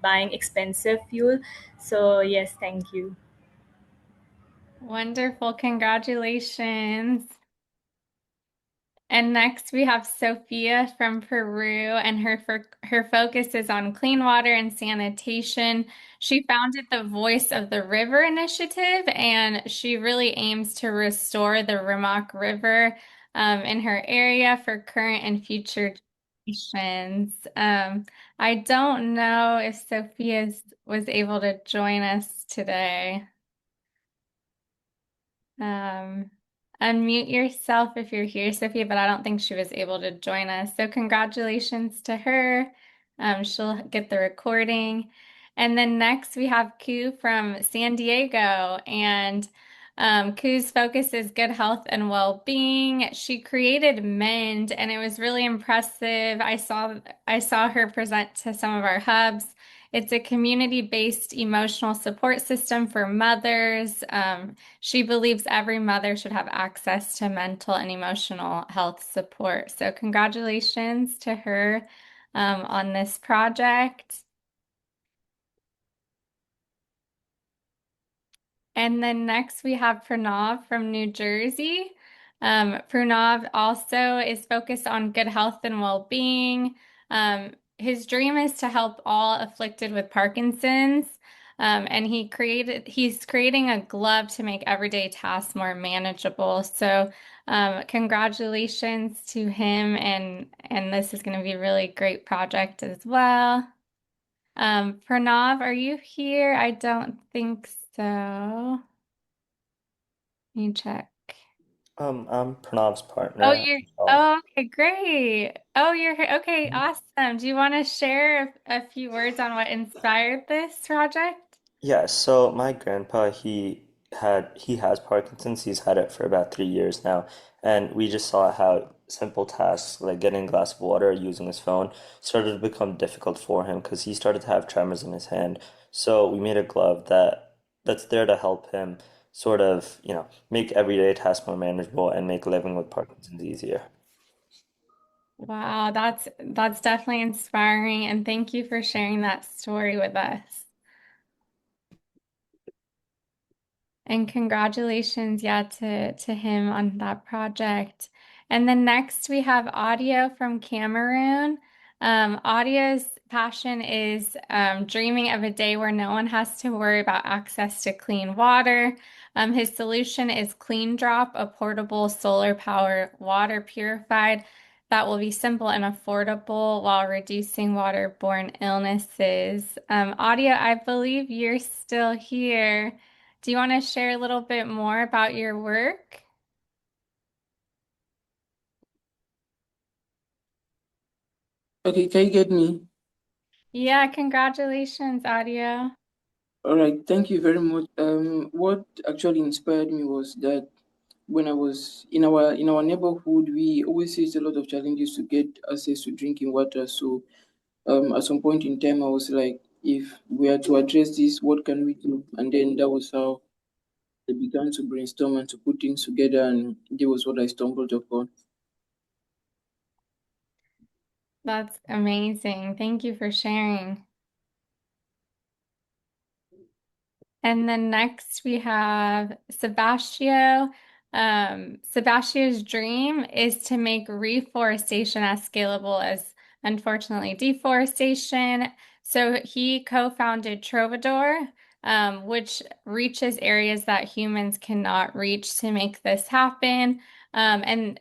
buying expensive fuel. So yes, thank you. Wonderful. Congratulations. And next we have Sophia from Peru, and her focus is on clean water and sanitation. She founded the Voice of the River initiative, and she really aims to restore the Rimac River in her area for current and future generations. I don't know if Sophia was able to join us today. Unmute yourself if you're here, Sophia, but I don't think she was able to join us. So congratulations to her. She'll get the recording. And then next we have Ku from San Diego, and Ku's focus is good health and well-being. She created Mend, and it was really impressive. I saw her present to some of our hubs. It's a community-based emotional support system for mothers. She believes every mother should have access to mental and emotional health support. So congratulations to her on this project. And then next we have Pranav from New Jersey. Pranav also is focused on good health and well-being. His dream is to help all afflicted with Parkinson's, and he's creating a glove to make everyday tasks more manageable. So congratulations to him, and this is going to be a really great project as well. Pranav, are you here? I don't think so. Let me check. I'm Pranav's Oh, partner. okay, great. Oh, you're here. Okay, awesome. Do you want to share a few words on what inspired this project? Yeah, so my grandpa, he has Parkinson's. He's had it for about 3 years now, and we just saw how simple tasks like getting a glass of water, or using his phone, started to become difficult for him because he started to have tremors in his hand. So we made a glove that that's there to help him sort of, make everyday tasks more manageable and make living with Parkinson's easier. Wow, that's definitely inspiring, and thank you for sharing that story with us. And congratulations, yeah, to him on that project. And then next we have Audio from Cameroon. Audio's passion is dreaming of a day where no one has to worry about access to clean water. His solution is Clean Drop, a portable solar power water purified that will be simple and affordable while reducing waterborne illnesses. Audio, I believe you're still here. Do you want to share a little bit more about your work? Okay, can you get me? Yeah, congratulations, Audio. All right, thank you very much. What actually inspired me was that when I was in our neighborhood, we always faced a lot of challenges to get access to drinking water. So, at some point in time, I was like, if we are to address this, what can we do? And then that was how I began to brainstorm and to put things together, and that was what I stumbled upon. That's amazing. Thank you for sharing. And then next we have Sebastião. Sebastia's dream is to make reforestation as scalable as, unfortunately, deforestation. So he co-founded Trovador, which reaches areas that humans cannot reach to make this happen. Sebastião,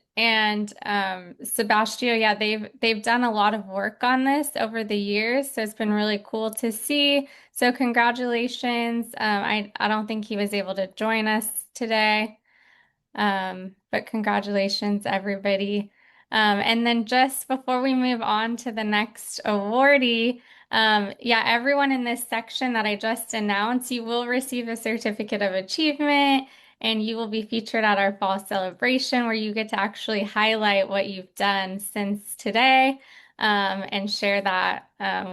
yeah, they've done a lot of work on this over the years, so it's been really cool to see. So congratulations. I don't think he was able to join us today, but congratulations, everybody. And then just before we move on to the next awardee, yeah, everyone in this section that I just announced, you will receive a certificate of achievement, and you will be featured at our fall celebration where you get to actually highlight what you've done since today, and share that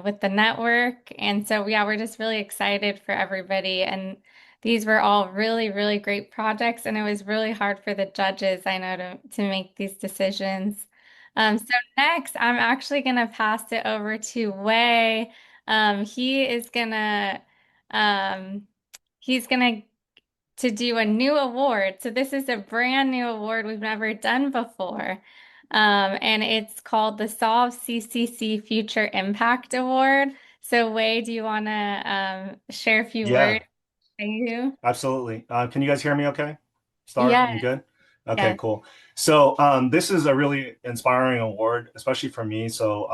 with the network. And so, yeah, we're just really excited for everybody. And these were all really, really great projects, and it was really hard for the judges, I know, to make these decisions. So next, I'm actually going to pass it over to Wei. He is gonna he's gonna to do a new award. So this is a brand new award we've never done before. And it's called the Solve CCC Future Impact Award. So Wei, do you want to share a few Yeah, words? Thank you. absolutely. Can you guys hear me okay? Star, Yeah, you good? Okay, yeah. cool. So this is a really inspiring award, especially for me. So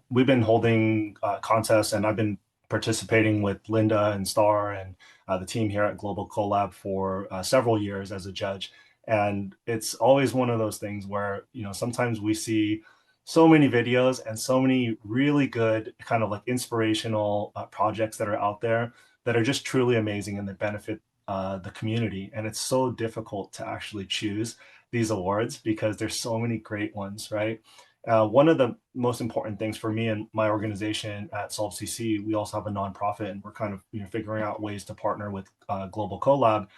we've been holding contests, and I've been participating with Linda and Star and the team here at Global Collab for several years as a judge. And it's always one of those things where, sometimes we see so many videos and so many really good kind of like inspirational projects that are out there that are just truly amazing and that benefit the community. And it's so difficult to actually choose these awards because there's so many great ones, right? One of the most important things for me and my organization at Solve CC, we also have a nonprofit, and we're kind of figuring out ways to partner with Global Collab,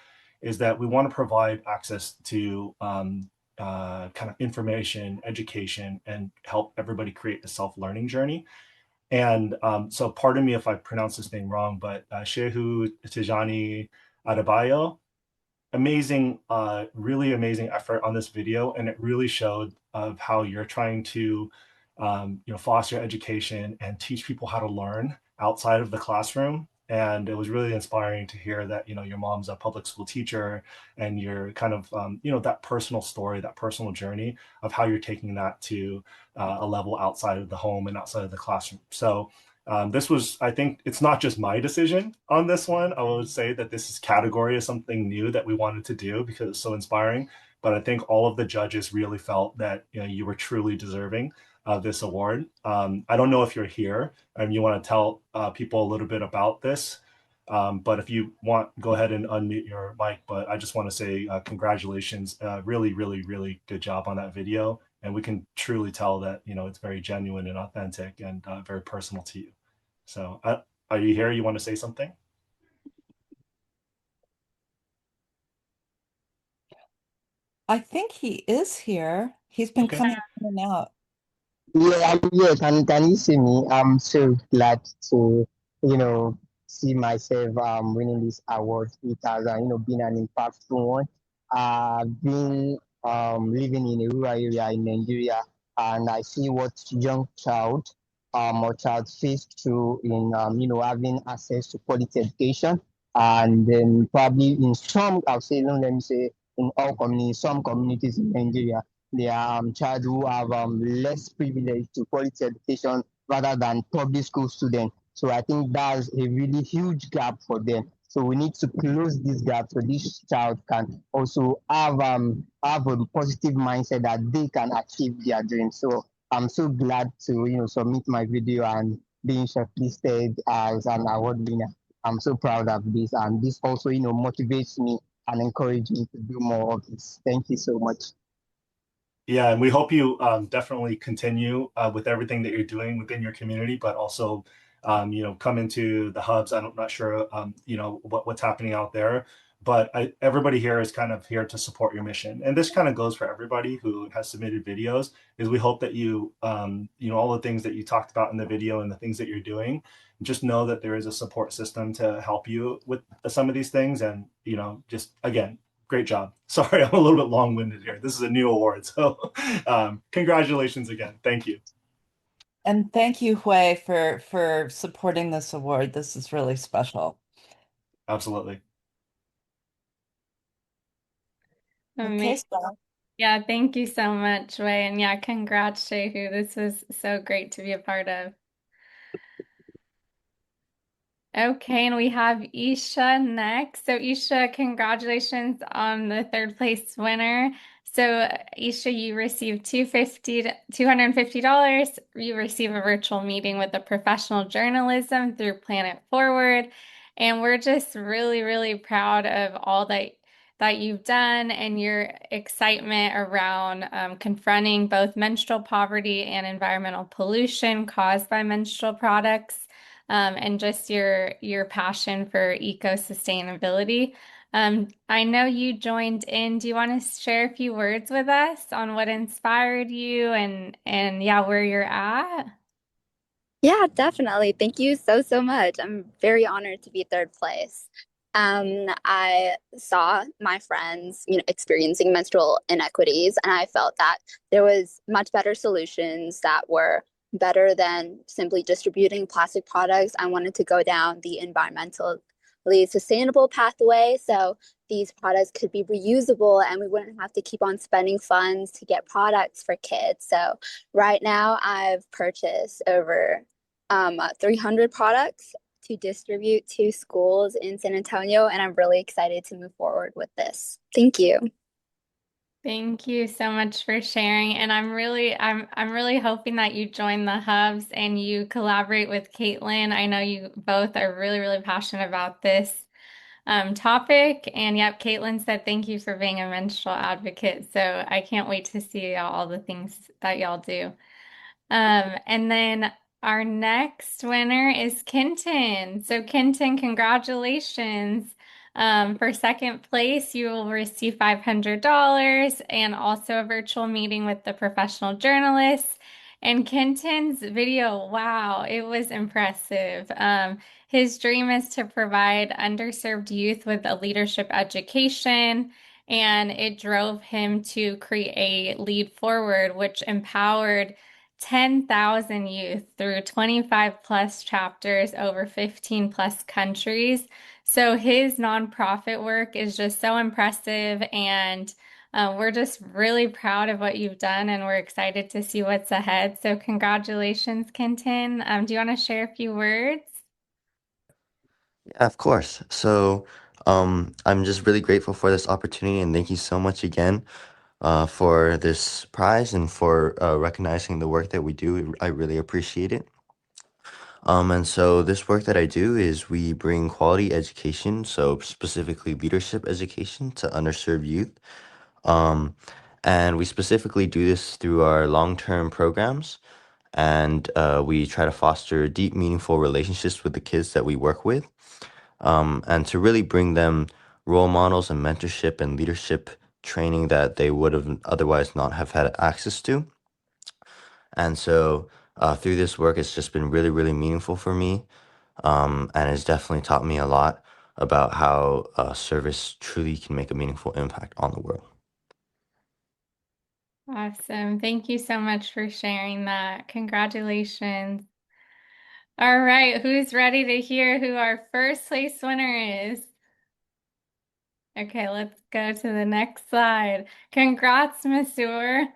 is that we want to provide access to kind of information, education, and help everybody create a self-learning journey. And so pardon me if I pronounce this name wrong, but Shehu Tijani Adebayo, amazing, really amazing effort on this video. And it really showed of how you're trying to, foster education and teach people how to learn outside of the classroom. And it was really inspiring to hear that, your mom's a public school teacher, and you're kind of, that personal story, that personal journey of how you're taking that to a level outside of the home and outside of the classroom. So this was, I think it's not just my decision on this one. I would say that this category is something new that we wanted to do because it's so inspiring. But I think all of the judges really felt that you were truly deserving of this award. I don't know if you're here and you want to tell people a little bit about this, but if you want, go ahead and unmute your mic. But I just want to say congratulations. Really, really, really good job on that video. And we can truly tell that, it's very genuine and authentic and very personal to you. So are you here? You want to say something? I think he is here. He's been Okay. coming in and out. Yeah, yeah. Can you see me? I'm so glad to, see myself winning this award. It has been an impactful one. I've been living in a rural area in Nigeria, and I see what young child or child face through in having access to quality education, and then probably in some, I'll say, no, let me say, in all communities, some communities in Nigeria there are child who have less privilege to quality education rather than public school students. So I think that's a really huge gap for them. So we need to close this gap so this child can also have a positive mindset that they can achieve their dreams. So I'm so glad to submit my video and being shortlisted as an award winner. I'm so proud of this, and this also motivates me and encourages me to do more of this. Thank you so much. Yeah, and we hope you definitely continue with everything that you're doing within your community, but also, come into the hubs. I'm not sure, what's happening out there, but everybody here is kind of here to support your mission. And this kind of goes for everybody who has submitted videos, is we hope that you, all the things that you talked about in the video and the things that you're doing, just know that there is a support system to help you with some of these things. And, just again, great job. Sorry, I'm a little bit long-winded here. This is a new award, so congratulations again. Thank you. And thank you, Hui, for supporting this award. This is really special. Absolutely. Okay, Yeah, thank you so much, Wei. And yeah, congrats, Shehu. This was so great to be a part of. Okay, and we have Isha next. So Isha, congratulations on the third place winner. So Isha, you received $250. You receive a virtual meeting with a professional journalism through Planet Forward. And we're just really, really proud of all that you've done and your excitement around confronting both menstrual poverty and environmental pollution caused by menstrual products. And just your passion for eco-sustainability. I know you joined in. Do you want to share a few words with us on what inspired you and yeah, where you're at? Yeah, definitely. Thank you so much. I'm very honored to be third place. I saw my friends, experiencing menstrual inequities, and I felt that there was much better solutions that were better than simply distributing plastic products. I wanted to go down the environmentally sustainable pathway so these products could be reusable and we wouldn't have to keep on spending funds to get products for kids. So right now I've purchased over 300 products to distribute to schools in San Antonio, and I'm really excited to move forward with this. Thank you. Thank you so much for sharing. And I'm really hoping that you join the hubs and you collaborate with Caitlin. I know you both are really, really passionate about this topic. And yep, Caitlin said thank you for being a menstrual advocate. So I can't wait to see all the things that y'all do. And then our next winner is Kenton. So Kenton, congratulations. For second place, you will receive $500 and also a virtual meeting with the professional journalist. And Kenton's video, wow, it was impressive. His dream is to provide underserved youth with a leadership education, and it drove him to create Lead Forward, which empowered 10,000 youth through 25 plus chapters over 15 plus countries. So his nonprofit work is just so impressive, and we're just really proud of what you've done, and we're excited to see what's ahead. So congratulations, Kenton. Do you want to share a few words? Yeah, of course. So, I'm just really grateful for this opportunity, and thank you so much again for this prize and for recognizing the work that we do. I really appreciate it. And so this work that I do is we bring quality education, so specifically leadership education to underserved youth. And we specifically do this through our long-term programs, and we try to foster deep, meaningful relationships with the kids that we work with, and to really bring them role models and mentorship and leadership training that they would have otherwise not have had access to. And so through this work, it's just been really, really meaningful for me. And it's definitely taught me a lot about how service truly can make a meaningful impact on the world. Awesome. Thank you so much for sharing that. Congratulations. All right, who's ready to hear who our first place winner is? Okay, let's go to the next slide. Congrats, Masoor.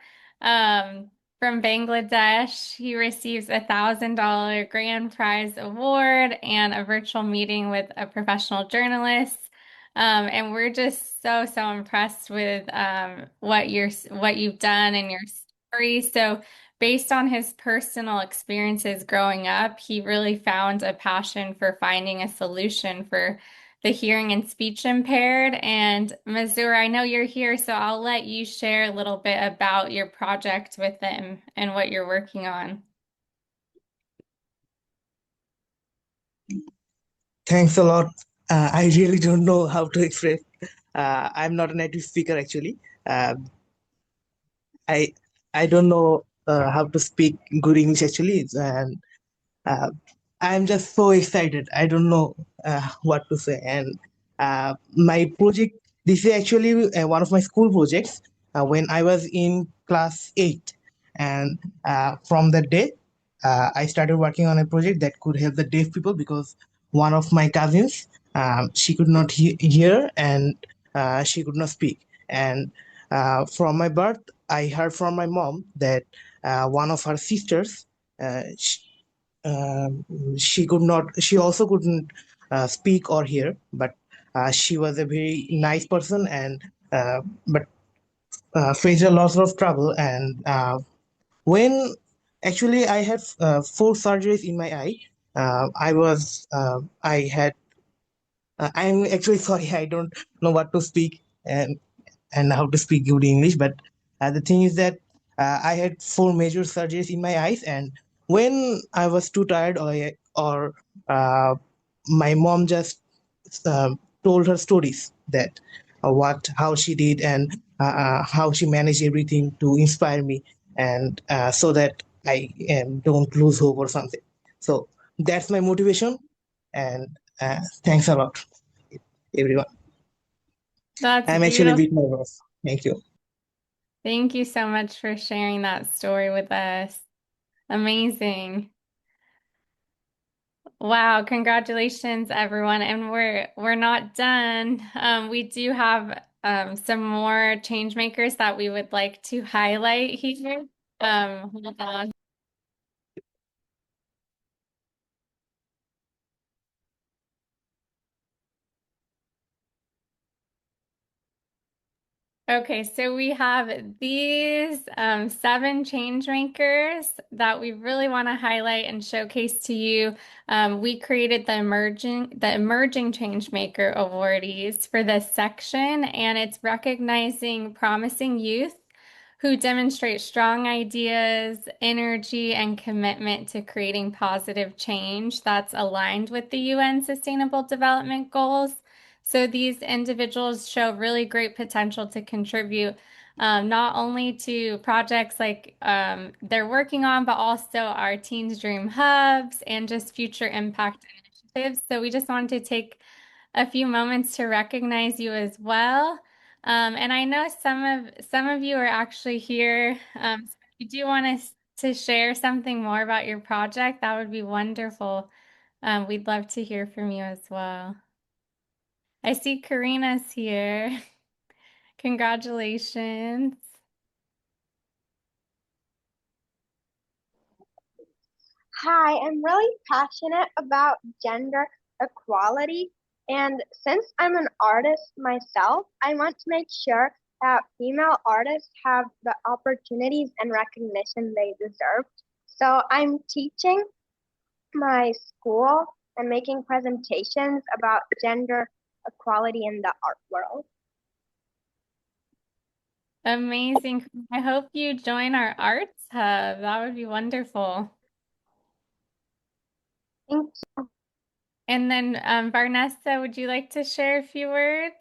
From Bangladesh, he receives a $1,000 grand prize award and a virtual meeting with a professional journalist. And we're just so impressed with what you've done and your story. So based on his personal experiences growing up, he really found a passion for finding a solution for the hearing and speech impaired. And Masoor, I know you're here, so I'll let you share a little bit about your project with them and what you're working on. Thanks a lot. I really don't know how to express. I'm not a native speaker actually. I I don't know how to speak good English actually, and uh, I'm just so excited. I don't know what to say. And my project, this is actually one of my school projects when I was in class 8. And from that day, I started working on a project that could help the deaf people because one of my cousins, she could not hear and she could not speak. And from my birth, I heard from my mom that one of her sisters, uh, um, she also couldn't speak or hear, but she was a very nice person and but faced a lot of trouble. And when actually I had 4 surgeries in my eye, I had I'm actually sorry, I don't know what to speak and how to speak good English. But the thing is that I had 4 major surgeries in my eyes, and when I was too tired, or my mom just told her stories that how she did and how she managed everything to inspire me, and so that I don't lose hope or something. So that's my motivation, and thanks a lot, everyone. That's I'm actually a beautiful. bit nervous. Thank you. Thank you so much for sharing that story with us. Amazing. Wow, congratulations everyone. And we're not done. We do have some more change makers that we would like to highlight here. Hold on. Okay, so we have these 7 change makers that we really want to highlight and showcase to you. We created the emerging change maker awardees for this section, and it's recognizing promising youth who demonstrate strong ideas, energy, and commitment to creating positive change that's aligned with the UN Sustainable Development Goals. So these individuals show really great potential to contribute not only to projects like they're working on, but also our Teens Dream Hubs and just future impact initiatives. So we just wanted to take a few moments to recognize you as well. And I know some of you are actually here. So if you do want us to share something more about your project, that would be wonderful. We'd love to hear from you as well. I see Karina's here. Congratulations. Hi, I'm really passionate about gender equality, and since I'm an artist myself, I want to make sure that female artists have the opportunities and recognition they deserve. So I'm teaching my school and making presentations about gender equality in the art world. Amazing. I hope you join our arts hub. That would be wonderful. Thank you. And then Varnesta, would you like to share a few words?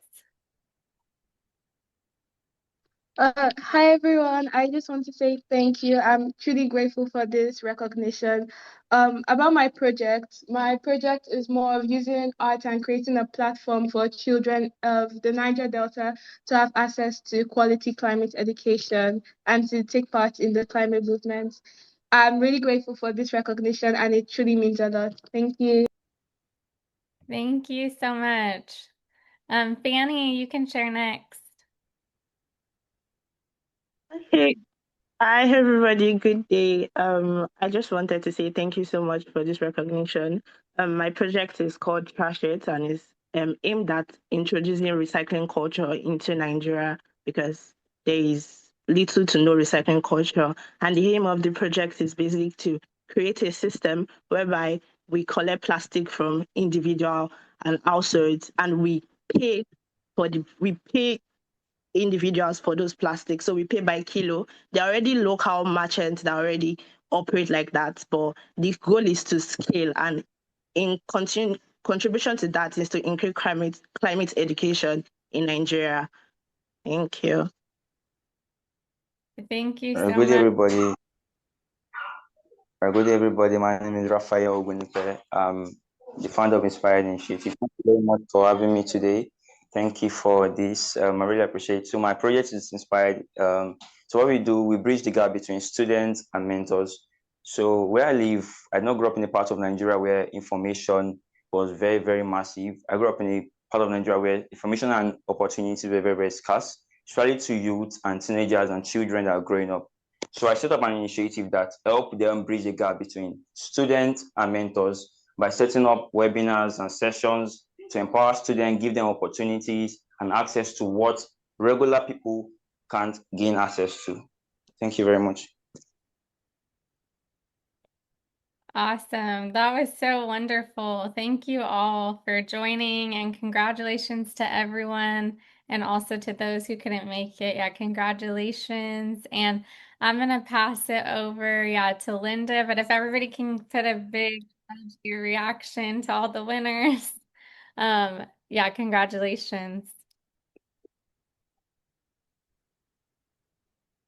Hi everyone. I just want to say thank you. I'm truly grateful for this recognition. About my project is more of using art and creating a platform for children of the Niger Delta to have access to quality climate education and to take part in the climate movement. I'm really grateful for this recognition and it truly means a lot. Thank you. Thank you so much. Fanny, you can share next. Hey, hi everybody, good day. I just wanted to say thank you so much for this recognition. My project is called Trash It and is aimed at introducing recycling culture into Nigeria because there is little to no recycling culture. And the aim of the project is basically to create a system whereby we collect plastic from individual and households and we pay individuals for those plastics. So we pay by kilo. There are already local merchants that already operate like that, but the goal is to scale and in contribution to that is to increase climate education in Nigeria. Thank you. Thank you so Good day, much. everybody. Good day, everybody. My name is Raphael Ogunipe. I'm the founder of Inspired Initiative. Thank you very much for having me today. Thank you for this. I really appreciate it. So my project is Inspired. So what we do, we bridge the gap between students and mentors. So where I live, I not grew up in a part of Nigeria where information was very, very massive. I grew up in a part of Nigeria where information and opportunities were very, very scarce, especially to youth and teenagers and children that are growing up. So I set up an initiative that help them bridge the gap between students and mentors by setting up webinars and sessions to empower students, give them opportunities and access to what regular people can't gain access to. Thank you very much. Awesome. That was so wonderful. Thank you all for joining and congratulations to everyone and also to those who couldn't make it. Yeah, congratulations. And I'm going to pass it over, to Linda, but if everybody can put a big your reaction to all the winners. Congratulations.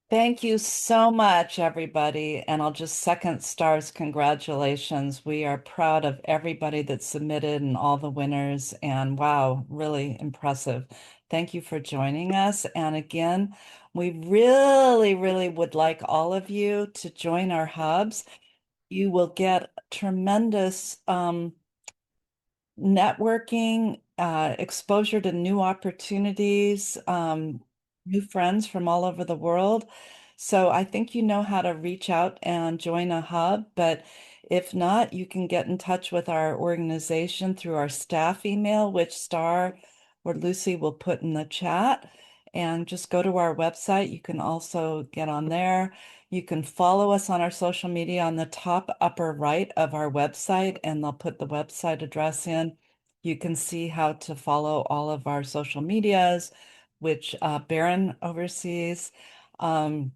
Thank you so much, everybody. And I'll just second Star's congratulations. We are proud of everybody that submitted and all the winners. And wow, really impressive. Thank you for joining us. And again, we really, really would like all of you to join our hubs. You will get tremendous networking, exposure to new opportunities, new friends from all over the world. So I think you know how to reach out and join a hub, but if not, you can get in touch with our organization through our staff email, which Star or Lucy will put in the chat. And just go to our website. You can also get on there. You can follow us on our social media on the top upper right of our website, and they'll put the website address in. You can see how to follow all of our social medias, which Baron oversees. And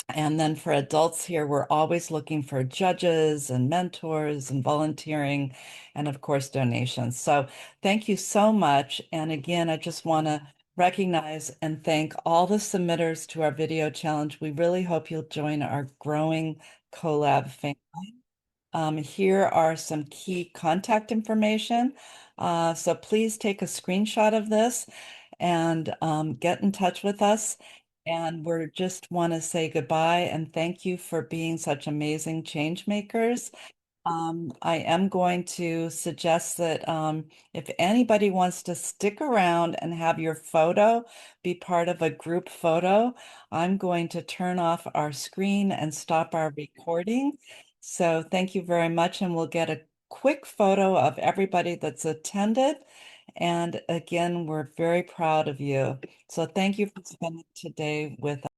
then for adults here, we're always looking for judges and mentors and volunteering and of course donations. So thank you so much. And again, I just want to recognize and thank all the submitters to our video challenge. We really hope you'll join our growing CoLab family. Here are some key contact information. So please take a screenshot of this and get in touch with us. And we just want to say goodbye and thank you for being such amazing change makers. I am going to suggest that if anybody wants to stick around and have your photo be part of a group photo, I'm going to turn off our screen and stop our recording. So thank you very much, and we'll get a quick photo of everybody that's attended. And again, we're very proud of you. So thank you for spending today with us.